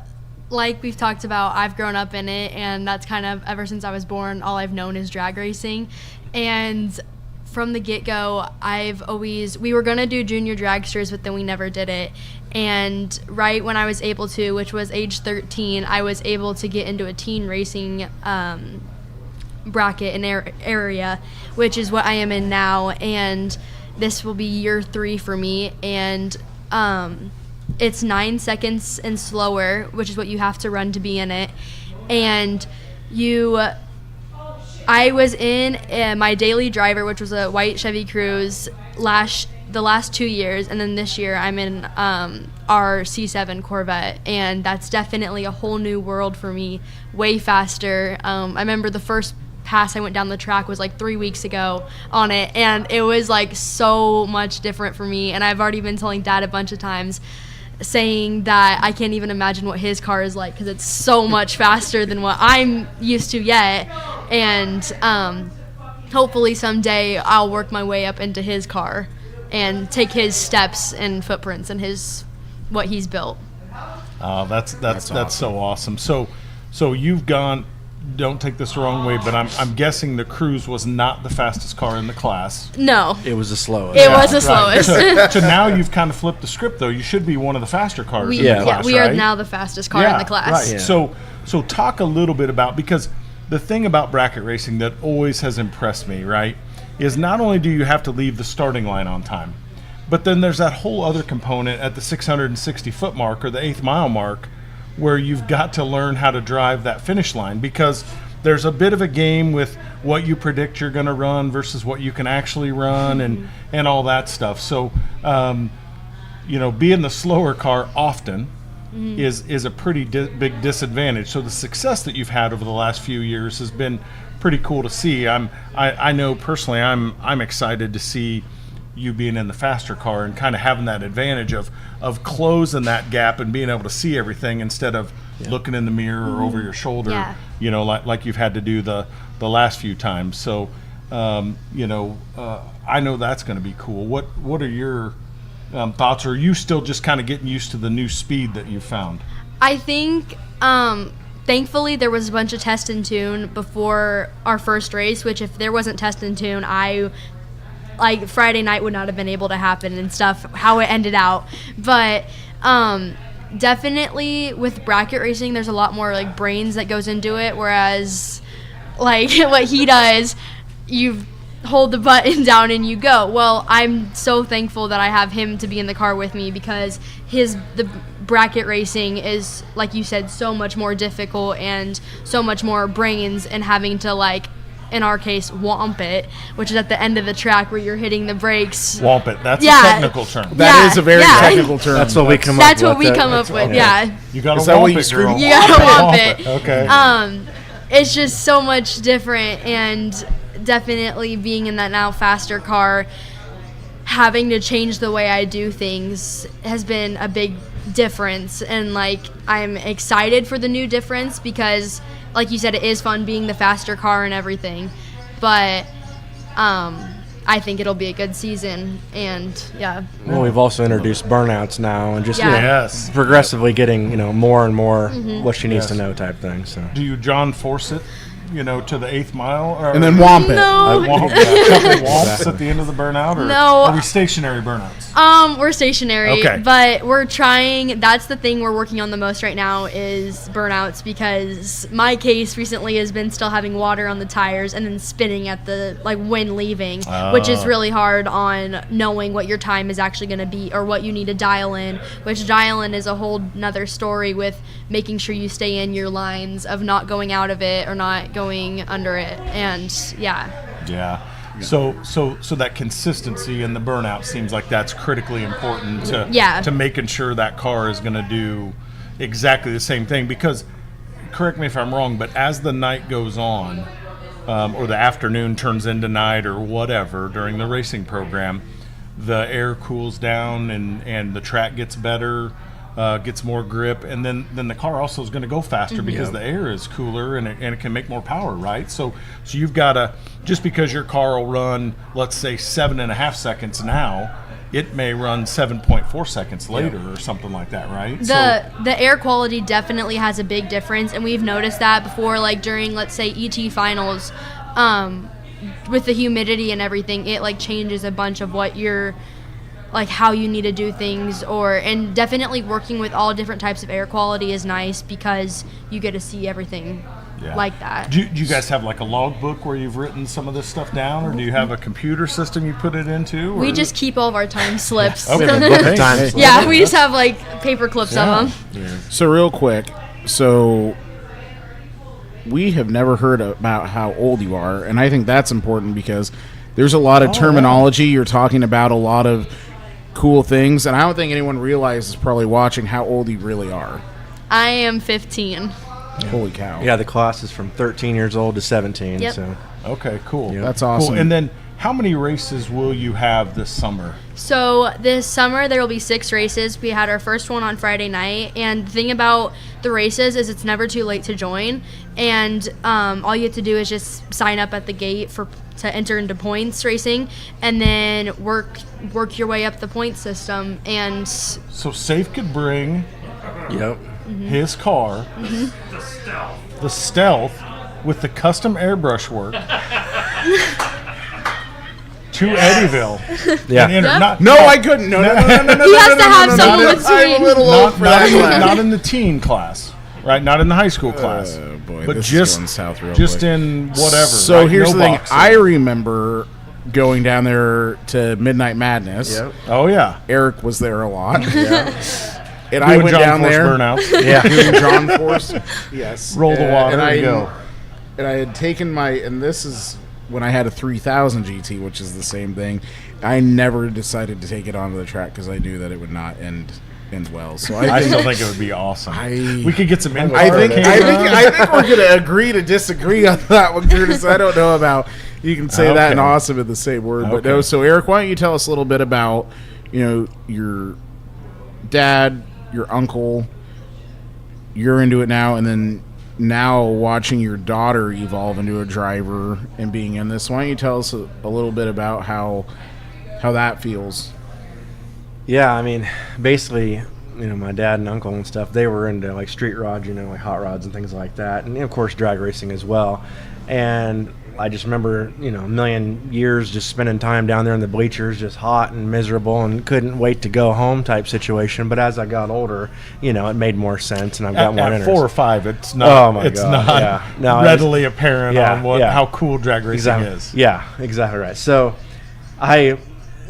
like we've talked about, I've grown up in it, and that's kind of ever since I was born, all I've known is drag racing. And from the get-go, we were going to do junior dragsters, but then we never did it. And right when I was able to, which was age 13, I was able to get into a teen racing bracket and area, which is what I am in now, and this will be year 3 for me, and it's 9 seconds and slower, which is what you have to run to be in it. And I was in my daily driver, which was a white Chevy Cruze the last 2 years, and then this year I'm in our C7 Corvette, and that's definitely a whole new world for me, way faster. I remember the first pass I went down the track was like 3 weeks ago on it, and it was like so much different for me. And I've already been telling Dad a bunch of times, saying that I can't even imagine what his car is like because it's so much faster than what I'm used to yet. And hopefully someday I'll work my way up into his car and take his steps and footprints and what he's built. That's so awesome. So you've gone. Don't take this the wrong way, but I'm guessing the Cruze was not the fastest car in the class. No. It was the slowest. It was the slowest. So now you've kind of flipped the script, though. You should be one of the faster cars in the class, we are now the fastest car in the class. Right. Yeah. So talk a little bit about, because the thing about bracket racing that always has impressed me, right, is not only do you have to leave the starting line on time, but then there's that whole other component at the 660-foot mark or the 8th mile mark, where you've got to learn how to drive that finish line, because there's a bit of a game with what you predict you're going to run versus what you can actually run and all that stuff. So, being the slower car often is a pretty big disadvantage. So the success that you've had over the last few years has been pretty cool to see. I know personally I'm excited to see you being in the faster car and kind of having that advantage of closing that gap and being able to see everything instead of looking in the mirror or over your shoulder, Yeah. you know, like you've had to do the last few times. So, you know, I know that's going to be cool. What are your thoughts? Or are you still just kind of getting used to the new speed that you found? I think, thankfully, there was a bunch of test and tune before our first race, which if there wasn't test and tune, Friday night would not have been able to happen and stuff, how it ended out. But definitely with bracket racing, there's a lot more like brains that goes into it, whereas like what he does, you hold the button down and you go. Well, I'm so thankful that I have him to be in the car with me, because the bracket racing is, like you said, so much more difficult and so much more brains, and having to, like, in our case, womp it, which is at the end of the track where you're hitting the brakes. Womp it. That's a technical term. That is a very technical term. That's what we come up with. That's what we come up with, yeah. You got to Is that what womp you it, scream? girl. You gotta womp it. Okay. It's just so much different, and definitely being in that now faster car, having to change the way I do things has been a big difference. And like, I'm excited for the new difference, because like you said, it is fun being the faster car and everything, but I think it'll be a good season. And yeah, well, we've also introduced burnouts now, and just Yeah. Yes. progressively getting more and more what she needs Yes. to know type thing. So Do you John force it, to the 8th mile? Or And then womp it. No. Womp, a couple womps at the end of the burnout? Or No. are we stationary burnouts? We're stationary, Okay. but we're trying. That's the thing we're working on the most right now is burnouts, because my case recently has been still having water on the tires and then spinning at the when leaving, which is really hard on knowing what your time is actually going to be or what you need to dial in. Which dial in is a whole nother story with making sure you stay in your lines of not going out of it or not going under it, and yeah. Yeah. So that consistency in the burnout seems like that's critically important to making sure that car is going to do exactly the same thing. Because, correct me if I'm wrong, but as the night goes on, or the afternoon turns into night or whatever during the racing program, the air cools down and the track gets better, gets more grip, and then the car also is going to go faster because the air is cooler and it can make more power, right? So you've got to, just because your car will run, let's say 7.5 seconds now, it may run 7.4 seconds later or something like that, right? The air quality definitely has a big difference, and we've noticed that before, like during, let's say, ET finals, with the humidity and everything, it changes a bunch of what you're how you need to do things, and definitely working with all different types of air quality is nice, because you get to see everything like that. Do you guys have a logbook where you've written some of this stuff down, or do you have a computer system you put it into? We just keep all of our time slips. Okay. Yeah, we just have paper clips of them. So real quick, we have never heard about how old you are, and I think that's important, because there's a lot of terminology. You're talking about a lot of cool things, and I don't think anyone realizes, probably watching, how old you really are. I am 15. Holy cow. Yeah, the class is from 13 years old to 17. Yep. So Okay, cool. That's awesome. Cool. And then how many races will you have this summer? So this summer there will be 6 races. We had our first one on Friday night, and the thing about the races is it's never too late to join, and all you have to do is just sign up at the gate to enter into points racing, and then work your way up the point system. And So Safe could bring his car, the Stealth, with the custom airbrush work, to Eddyville. Yeah. And enter- No, I couldn't. No. He has to have someone I'm a between. little old for that class. not in the teen class, right? Not in the high school class. Oh, boy, but this is just going south real just quick. in whatever. So right? here's No the thing. boxing. I remember going down there to Midnight Madness. Yep. Oh yeah. Eric was there a lot. And I Doing went John down Force there. burnouts. Doing John Force. Yes. Roll the water and go. And I had taken and this is when I had a 3000 GT, which is the same thing. I never decided to take it onto the track because I knew that it would not end end well. So I still think it would be awesome. We could get some info. I think we're going to agree to disagree on that one, Curtis. I don't know about you can say that and awesome in the same word, but no. So Eric, why don't you tell us a little bit about your dad, your uncle, you're into it now, and then now watching your daughter evolve into a driver and being in this. Why don't you tell us a little bit about how that feels? Yeah, I mean, basically, my dad and uncle and stuff, they were into like street rods, like hot rods and things like that, and of course drag racing as well. And I just remember, a million years just spending time down there in the bleachers, just hot and miserable, and couldn't wait to go home type situation. But as I got older, it made more sense, and I've got more interest. 4 or 5, it's not. Readily apparent on how cool drag racing is. Yeah, exactly right. So, I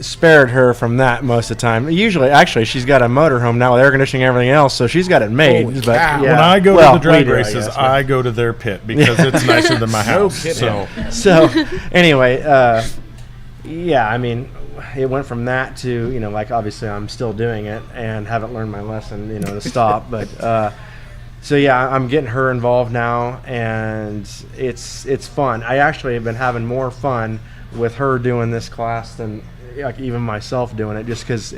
spared her from that most of the time. Usually, actually, she's got a motorhome now with air conditioning and everything else, so she's got it made. Holy but cow. When I go to the drag races, I go to their pit because it's nicer than my house. So anyway, I mean, it went from that to like obviously I'm still doing it and haven't learned my lesson to stop, but so yeah, I'm getting her involved now, and it's fun. I actually have been having more fun with her doing this class than like even myself doing it, just because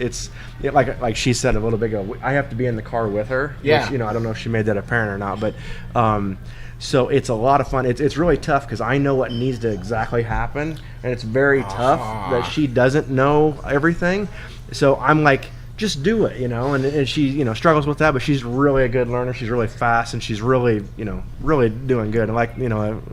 like she said a little bit ago, I have to be in the car with her. Yeah. Which, I don't know if she made that apparent or not, but so it's a lot of fun. It's really tough because I know what needs to exactly happen, and it's very tough that she doesn't know everything. So I'm like, just do it, and she, struggles with that, but she's really a good learner. She's really fast, and she's really, really doing good. And like,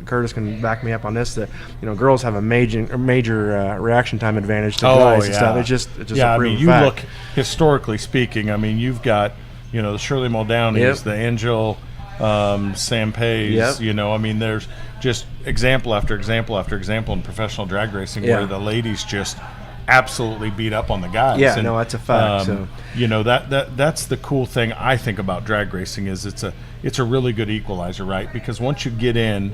Curtis can back me up on this, that, girls have a major reaction time advantage to guys and stuff. It's just I mean, you fact. Look, historically speaking, I mean, you've got, the Shirley Muldowney's, the Angel Sampeys, I mean, there's just example after example after example in professional drag racing where the ladies just absolutely beat up on the guys. Yeah, that's a fact. That's the cool thing I think about drag racing is it's a really good equalizer, right? Because once you get in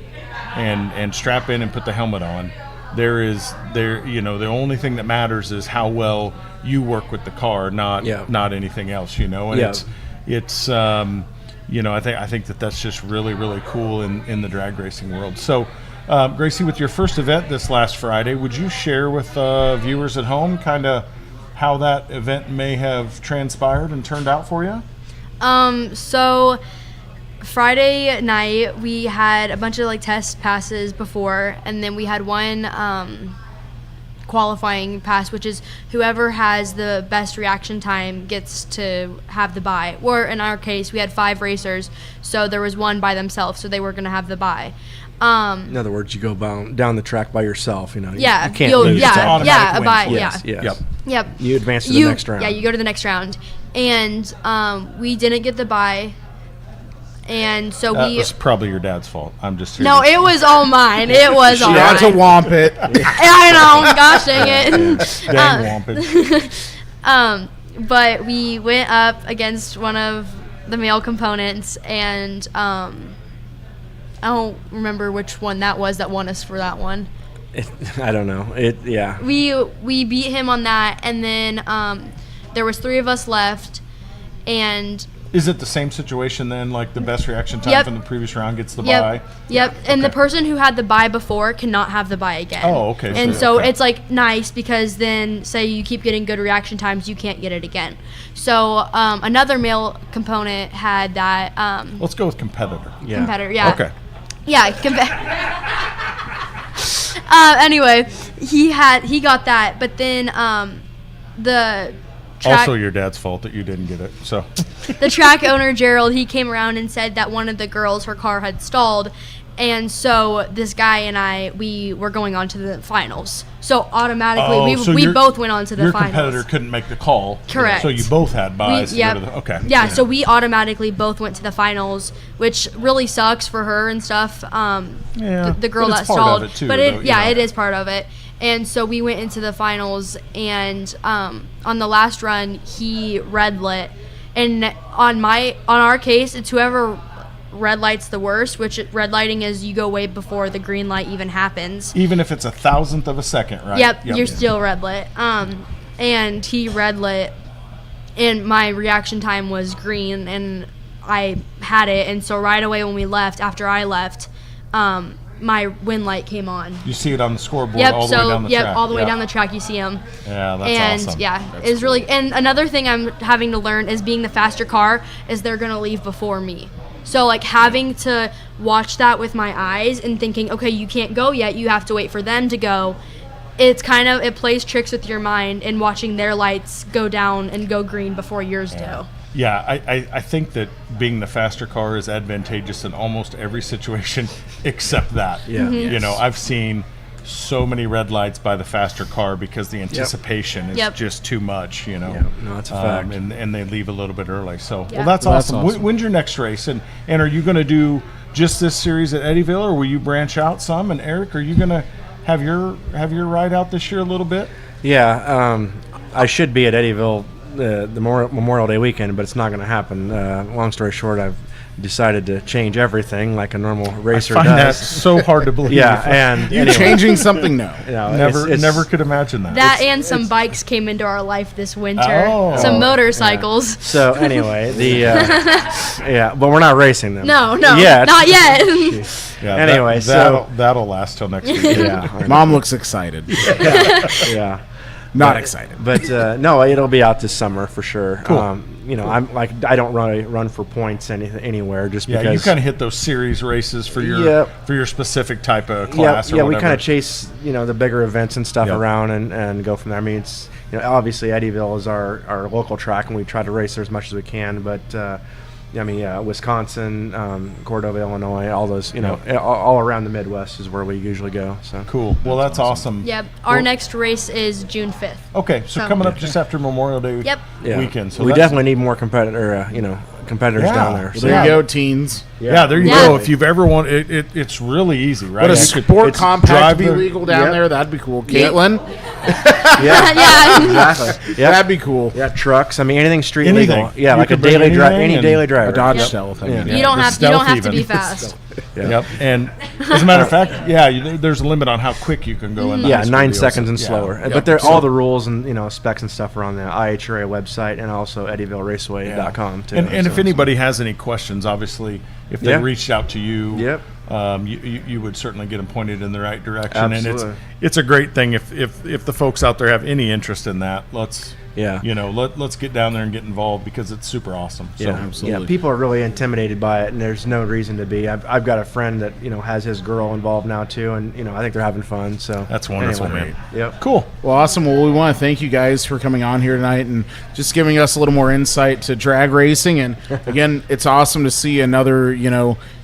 and strap in and put the helmet on, the only thing that matters is how well you work with the car, not anything else, and it's I think that's just really, really cool in the drag racing world. So Gracie, with your first event this last Friday, would you share with viewers at home kind of how that event may have transpired and turned out for you? So Friday night we had a bunch of like test passes before, and then we had one qualifying pass, which is whoever has the best reaction time gets to have the bye. Or in our case, we had 5 racers, so there was one by themselves, so they were going to have the bye. In other words, you go down the track by yourself. You can't lose. A bye. Yep. You advance to the next round. Yeah, you go to the next round, and we didn't get the bye. And so that was probably your dad's fault. I'm just here. No, it was all mine. It was all mine. She had to womp it. I know. Gosh dang it. Dang womp it. But we went up against one of the male components, and I don't remember which one that was that won us for that one. I don't know. We beat him on that, and then there was 3 of us left, and. Is it the same situation then, like the best reaction time from the previous round gets the bye? Yep. And the person who had the bye before cannot have the bye again. Oh, okay. And so it's like nice because then say you keep getting good reaction times, you can't get it again. So another male component had that. Let's go with competitor. Yeah. Competitor, yeah. Okay. Yeah. Anyway, he got that, but then the. Also your dad's fault that you didn't get it. So the track owner, Gerald, he came around and said that one of the girls, her car had stalled, and so this guy and we were going on to the finals. So automatically we both went on to the finals. Your competitor couldn't make the call. Correct. So you both had buys. Okay. Yeah, so we automatically both went to the finals, which really sucks for her and stuff. The girl that stalled. It is part of it. And so we went into the finals, and on the last run, he red lit. And on our case, it's whoever red lights the worst, which red lighting is you go way before the green light even happens. Even if it's 1,000th of a second, right? Yep. You're still red lit. And he red lit and my reaction time was green, and I had it. And so right away when we left, after I left, my wind light came on. You see it on the scoreboard all the way down the track. All the way down the track you see them. Yeah, that's awesome. It's really. And another thing I'm having to learn is being the faster car is they're gonna leave before me. So like having to watch that with my eyes and thinking, okay, you can't go yet. You have to wait for them to go. It's kind of, it plays tricks with your mind and watching their lights go down and go green before yours do. Yeah, I think that being the faster car is advantageous in almost every situation except that. Yeah. Mm-hmm. You know, I've seen so many red lights by the faster car because the anticipation is just too much, you know. Yeah, no, that's a fact. And they leave a little bit early. So, Yeah. well, that's Well, that's awesome. awesome. When's your next race? And are you going to do just this series at Eddyville, or will you branch out some? And Eric, are you going to have your ride out this year a little bit? Yeah, I should be at Eddyville the Memorial Day weekend, but it's not going to happen. Long story short, I've decided to change everything like a normal racer I find that does. so hard to believe. Yeah, and You anyway, changing something? No. you know, Never could imagine that. That and some bikes came into our life this winter. Oh. Some motorcycles. So anyway, but we're not racing them. No, Yet. not yet. Yeah, Anyway, that'll last till next week. Yeah, Mom looks excited. yeah. Not excited. But no, it'll be out this summer for sure. Cool. You know, I'm like, I don't run for points anywhere just Yeah, because. you kind of hit those series races for your Yep. for your specific type of class. Yeah, or we whatever. kind of chase, the bigger events and stuff Yep. around and go from there. I mean, it's, obviously Eddyville is our local track, and we try to race there as much as we can. But Wisconsin, Cordova, Illinois, all those, all around the Midwest is where we usually go. So Cool. Well, that's awesome. Yep. Our next race is June 5th. Okay, so So- coming up just after Memorial Day Yep. Yeah. weekend. So we that's- definitely need more competitors Yeah. down there. Well, So. there you go, teens. Yeah, there you Yeah. go. If you've ever wanted it's really easy, right? What a You could- sport it's compact drive to be the- legal down Yep. there. That'd be cool. Caitlin, Yeah, Yeah. exactly. Yep. that'd be cool. Yeah, trucks. I mean, anything street Anything. legal. Yeah, You like a could bring daily driver. anything Any and daily driver. A Dodge Yep. Stealth. I Yeah. mean, You don't the have stealth to even. be fast. Yeah. Yep. And as a matter of fact, there's a limit on how quick you can go in. the high Yeah, school 9 deals. seconds and Yeah. slower. Yep. But they're So- all the rules and specs and stuff are on the IHRA website and also EddyvilleRaceway.com too. And if So- anybody has any questions, obviously, if they Yeah. reached out to you, Yep. You would certainly get them pointed in the right direction. Absolutely. And it's a great thing if the folks out there have any interest in that. Let's get down there and get involved because it's super awesome. So Yeah, people are really intimidated by it, and there's no reason to be. I've got a friend that has his girl involved now too, and I think they're having fun. So That's wonderful, anyway, man. Yep. Cool. Well, awesome. Well, we want to thank you guys for coming on here tonight and just giving us a little more insight to drag racing. And again, it's awesome to see another,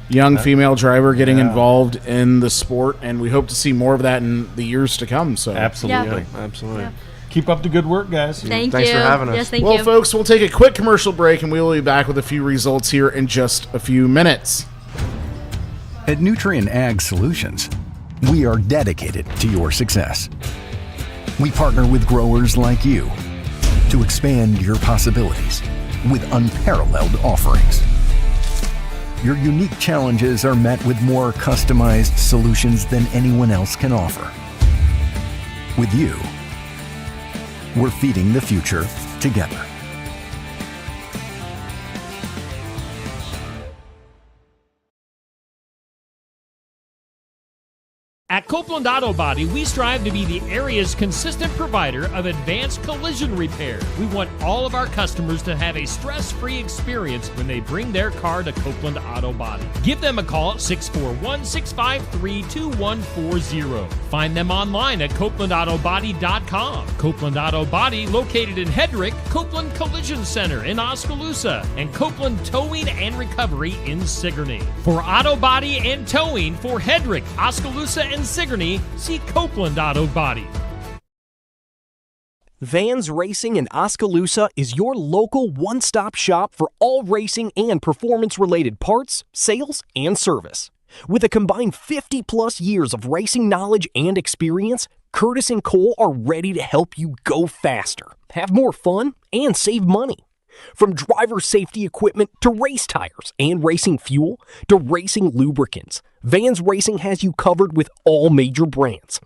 young female driver getting involved in the sport, and we hope to see more of that in the years to come. So Absolutely. Absolutely. Keep up the good work, guys. Thanks Thanks you. for having us. Yes, thank well, you. folks, we'll take a quick commercial break, and we will be back with a few results here in just a few minutes. At Nutrien Ag Solutions, we are dedicated to your success. We partner with growers like you to expand your possibilities with unparalleled offerings. Your unique challenges are met with more customized solutions than anyone else can offer. With you, we're feeding the future together. At Copeland Auto Body, we strive to be the area's consistent provider of advanced collision repair. We want all of our customers to have a stress-free experience when they bring their car to Copeland Auto Body. Give them a call at 641-653-2140. Find them online at CopelandAutoBody.com. Copeland Auto Body, located in Hedrick, Copeland Collision Center in Oskaloosa, and Copeland Towing and Recovery in Sigourney. For auto body and towing for Hedrick, Oskaloosa, and Sigourney, see Copeland Auto Body. Vans Racing in Oskaloosa is your local one-stop shop for all racing and performance-related parts, sales, and service. With a combined 50-plus years of racing knowledge and experience, Curtis and Cole are ready to help you go faster, have more fun, and save money. From driver safety equipment to race tires and racing fuel to racing lubricants, Vans Racing has you covered with all major brands.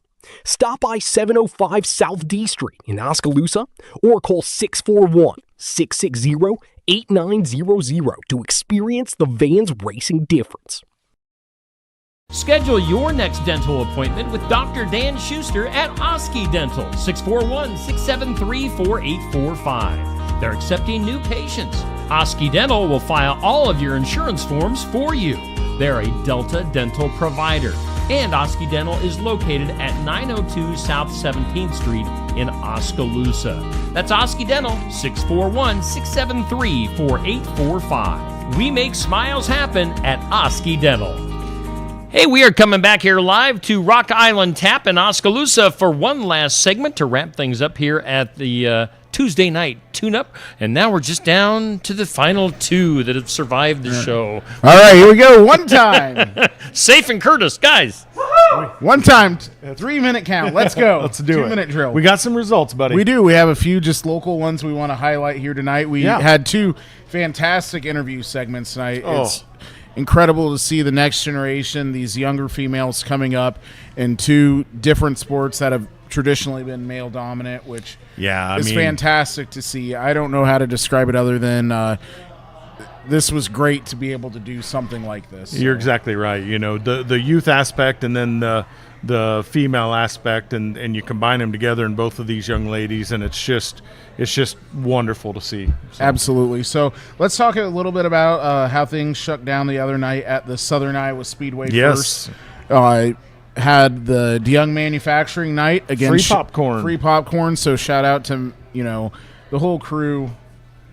Stop by 705 South D Street in Oskaloosa or call 641-660-8900 to experience the Vans racing difference. Schedule your next dental appointment with Dr. Dan Schuster at Oski Dental, 641-673-4845. They're accepting new patients. Oski Dental will file all of your insurance forms for you. They're a Delta dental provider. And Oski Dental is located at 902 South 17th Street in Oskaloosa. That's Oski Dental, 641-673-4845. We make smiles happen at Oski Dental. Hey, we are coming back here live to Rock Island Tap in Oskaloosa for one last segment to wrap things up here at the Tuesday night tune-up. And now we're just down to the final two that have survived the show. All right, here we go. One time. Safe and Curtis, guys. One time, 3-minute count. Let's go. Let's do it. 2-minute drill. We got some results, buddy. We do. We have a few just local ones we want to highlight here tonight. We had 2 fantastic interview segments tonight. It's incredible to see the next generation, these younger females coming up in 2 different sports that have traditionally been male dominant, which is fantastic to see. I don't know how to describe it other than this was great to be able to do something like this. You're exactly right. You know, the youth aspect and then the female aspect, and you combine them together in both of these young ladies, and it's just wonderful to see. So. Absolutely. So let's talk a little bit about how things shut down the other night at the Southern Iowa Speedway. Yes. First. Had the DeYoung Manufacturing Night again. Free popcorn. Free popcorn. So shout out to the whole crew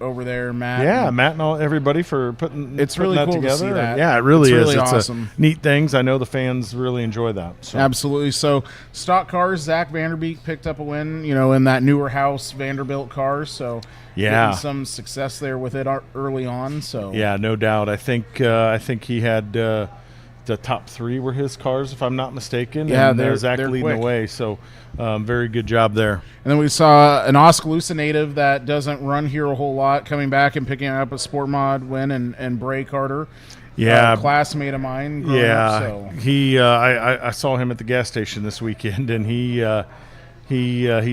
over there, Matt. Yeah, Matt and everybody for putting really that cool together. To see that. Yeah, it really is. Really it's awesome. Neat things. I know the fans really enjoy that. So. Absolutely. So stock cars, Zach Vanderbeek picked up a win, in that newer house Vanderbilt car. So getting some success there with it early on. So yeah, no doubt. I think he had the top 3 were his cars, if I'm not mistaken. Yeah, and Zach leading quick. the way. So very good job there. And then we saw an Oskaloosa native that doesn't run here a whole lot coming back and picking up a Sport Mod win, and Bray Carter. Yeah, classmate of mine. Yeah, up, so. He I saw him at the gas station this weekend, and he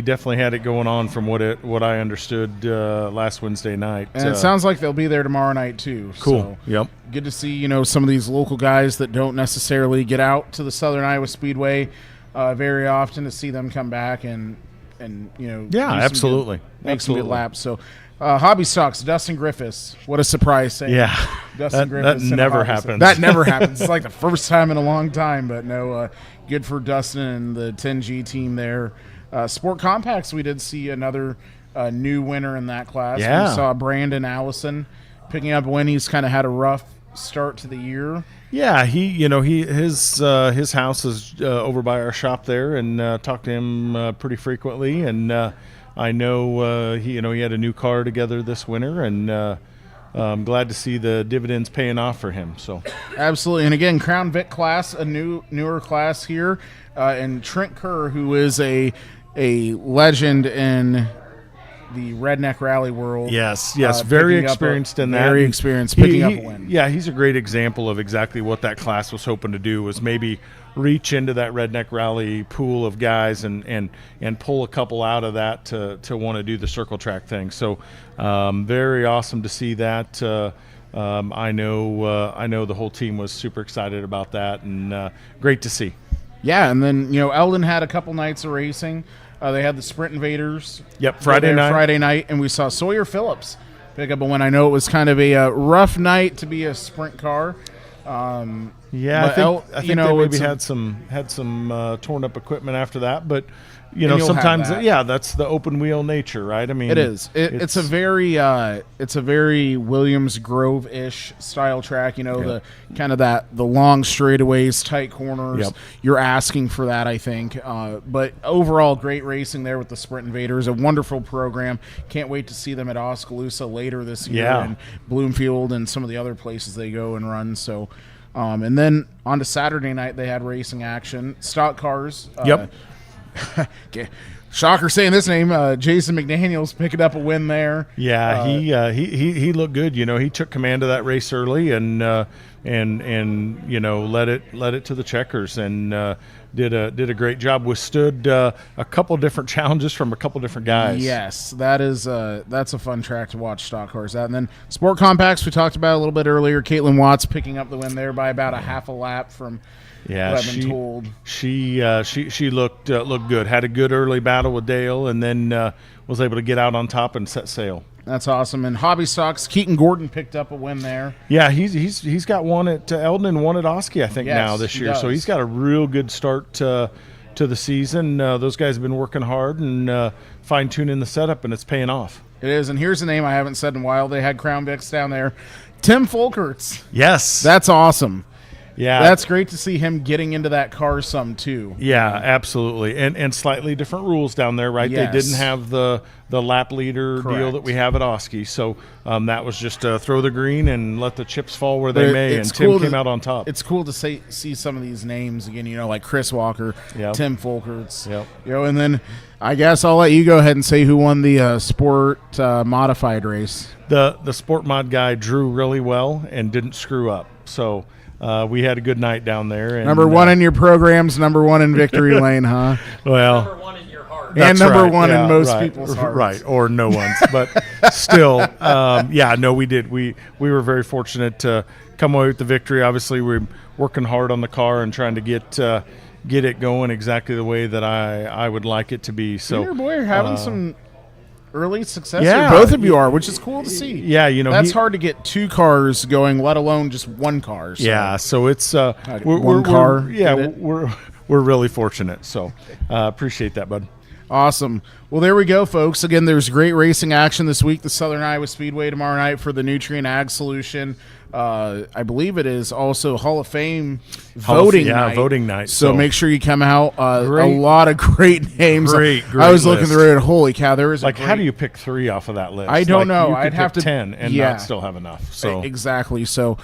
definitely had it going on from what I understood last Wednesday night. And it sounds like they'll be there tomorrow night too. Cool. So yep. Good to see some of these local guys that don't necessarily get out to the Southern Iowa Speedway very often, to see them come back and absolutely make some good laps. So. Hobby Stocks, Dustin Griffiths. What a surprise! Yeah, Dustin Griffiths. That never happens. That never happens. It's like the first time in a long time, but no, good for Dustin and the 10G team there. Sport Compacts, we did see another new winner in that class. Yeah. We saw Brandon Allison picking up a win. He's kind of had a rough start to the year. Yeah, his house is over by our shop there, and talk to him pretty frequently, and I know he had a new car together this winter, and I'm glad to see the dividends paying off for him. So absolutely, and again, Crown Vic class, a newer class here, and Trent Kerr, who is a legend in the Redneck Rally world. Yes, very experienced in that. Very experienced, picking up a win. Yeah, he's a great example of exactly what that class was hoping to do, was maybe reach into that Redneck Rally pool of guys and pull a couple out of that to want to do the circle track thing. So very awesome to see that. I know the whole team was super excited about that, and great to see. Yeah, and then Eldon had a couple nights of racing. They had the Sprint Invaders. Yep, Friday night, and we saw Sawyer Phillips pick up a win. I know it was kind of a rough night to be a sprint car. I think they maybe had some torn up equipment after that, but sometimes that's the open wheel nature, right? I mean, it is. It's a very Williams Grove-ish style track. The kind of the long straightaways, tight corners. Yep. You're asking for that, I think. But overall, great racing there with the Sprint Invaders. A wonderful program. Can't wait to see them at Oskaloosa later this year, and Bloomfield and some of the other places they go and run. So. And then on to Saturday night, they had racing action. Stock cars. Yep. Shocker saying this name. Jason McDaniels picking up a win there. Yeah, he looked good. He took command of that race early and led it to the checkers, and did a great job. Withstood a couple different challenges from a couple different guys. Yes, that's a fun track to watch stock horse at. And then Sport Compacts we talked about a little bit earlier. Caitlin Watts picking up the win there by about a half a lap from. Yeah, what I've been told. She looked good. Had a good early battle with Dale, and then was able to get out on top and set sail. That's awesome. And hobby stocks, Keaton Gordon picked up a win there. Yeah, he's got one at Eldon and one at Oski, I think, now this year. Does. So he's got a real good start to the season. Those guys have been working hard and fine tuning the setup, and it's paying off. It is. And here's a name I haven't said in a while. They had Crown Vics down there. Tim Folkerts. Yes, that's awesome. Yeah, that's great to see him getting into that car some too. Yeah, absolutely, and slightly different rules down there, right? Yes. They didn't have the lap leader Correct. deal that we have at Oski, so that was just throw the green and let the chips fall where they may. And Tim came out on top. It's cool to see some of these names again. Like Chris Walker, Tim Folkerts. Yep. And then I guess I'll let you go ahead and say who won the sport modified race. The sport mod guy drew really well and didn't screw up. So. We had a good night down there. And, number one in your programs, number one in victory lane, huh? Well, number one in your heart. And number one in most people's hearts. Right, or no one's. But still, we did. We were very fortunate to come away with the victory. Obviously, we're working hard on the car and trying to get it going exactly the way that I would like it to be. So, your boy, you're having some early success yeah, here. Both of you are, which is cool to see. Yeah, that's hard to get two cars going, let alone just one car. So. Yeah, so it's one car. We're really fortunate. So appreciate that, bud. Awesome. Well, there we go, folks. Again, there's great racing action this week. The Southern Iowa Speedway tomorrow night for the Nutrien Ag Solution. I believe it is also Hall of Fame voting night. Voting night. So make sure you come out. A lot of great names. Great I was looking through it. Holy cow, there is how do you pick 3 off of that list? I don't know. You I'd have to 10 and not still have enough. So exactly. So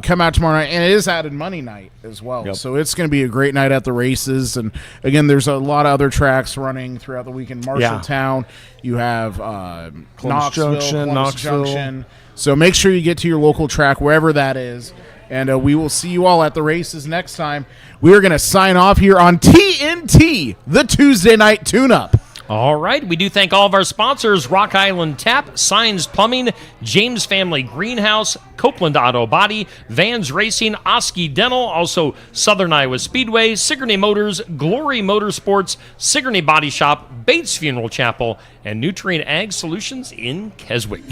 come out tomorrow night, and it is added money night as well. Yep. So it's going to be a great night at the races. And again, there's a lot of other tracks running throughout the weekend. Marshalltown, you have Knoxville, Columbus Junction. So make sure you get to your local track, wherever that is. And we will see you all at the races next time. We are going to sign off here on TNT, the Tuesday Night Tune-Up. All right. We do thank all of our sponsors, Rock Island Tap, Signs Plumbing, James Family Greenhouse, Copeland Auto Body, Vans Racing, Oski Dental, also Southern Iowa Speedway, Sigourney Motors, Glory Motorsports, Sigourney Body Shop, Bates Funeral Chapel, and Nutrien Ag Solutions in Keswick.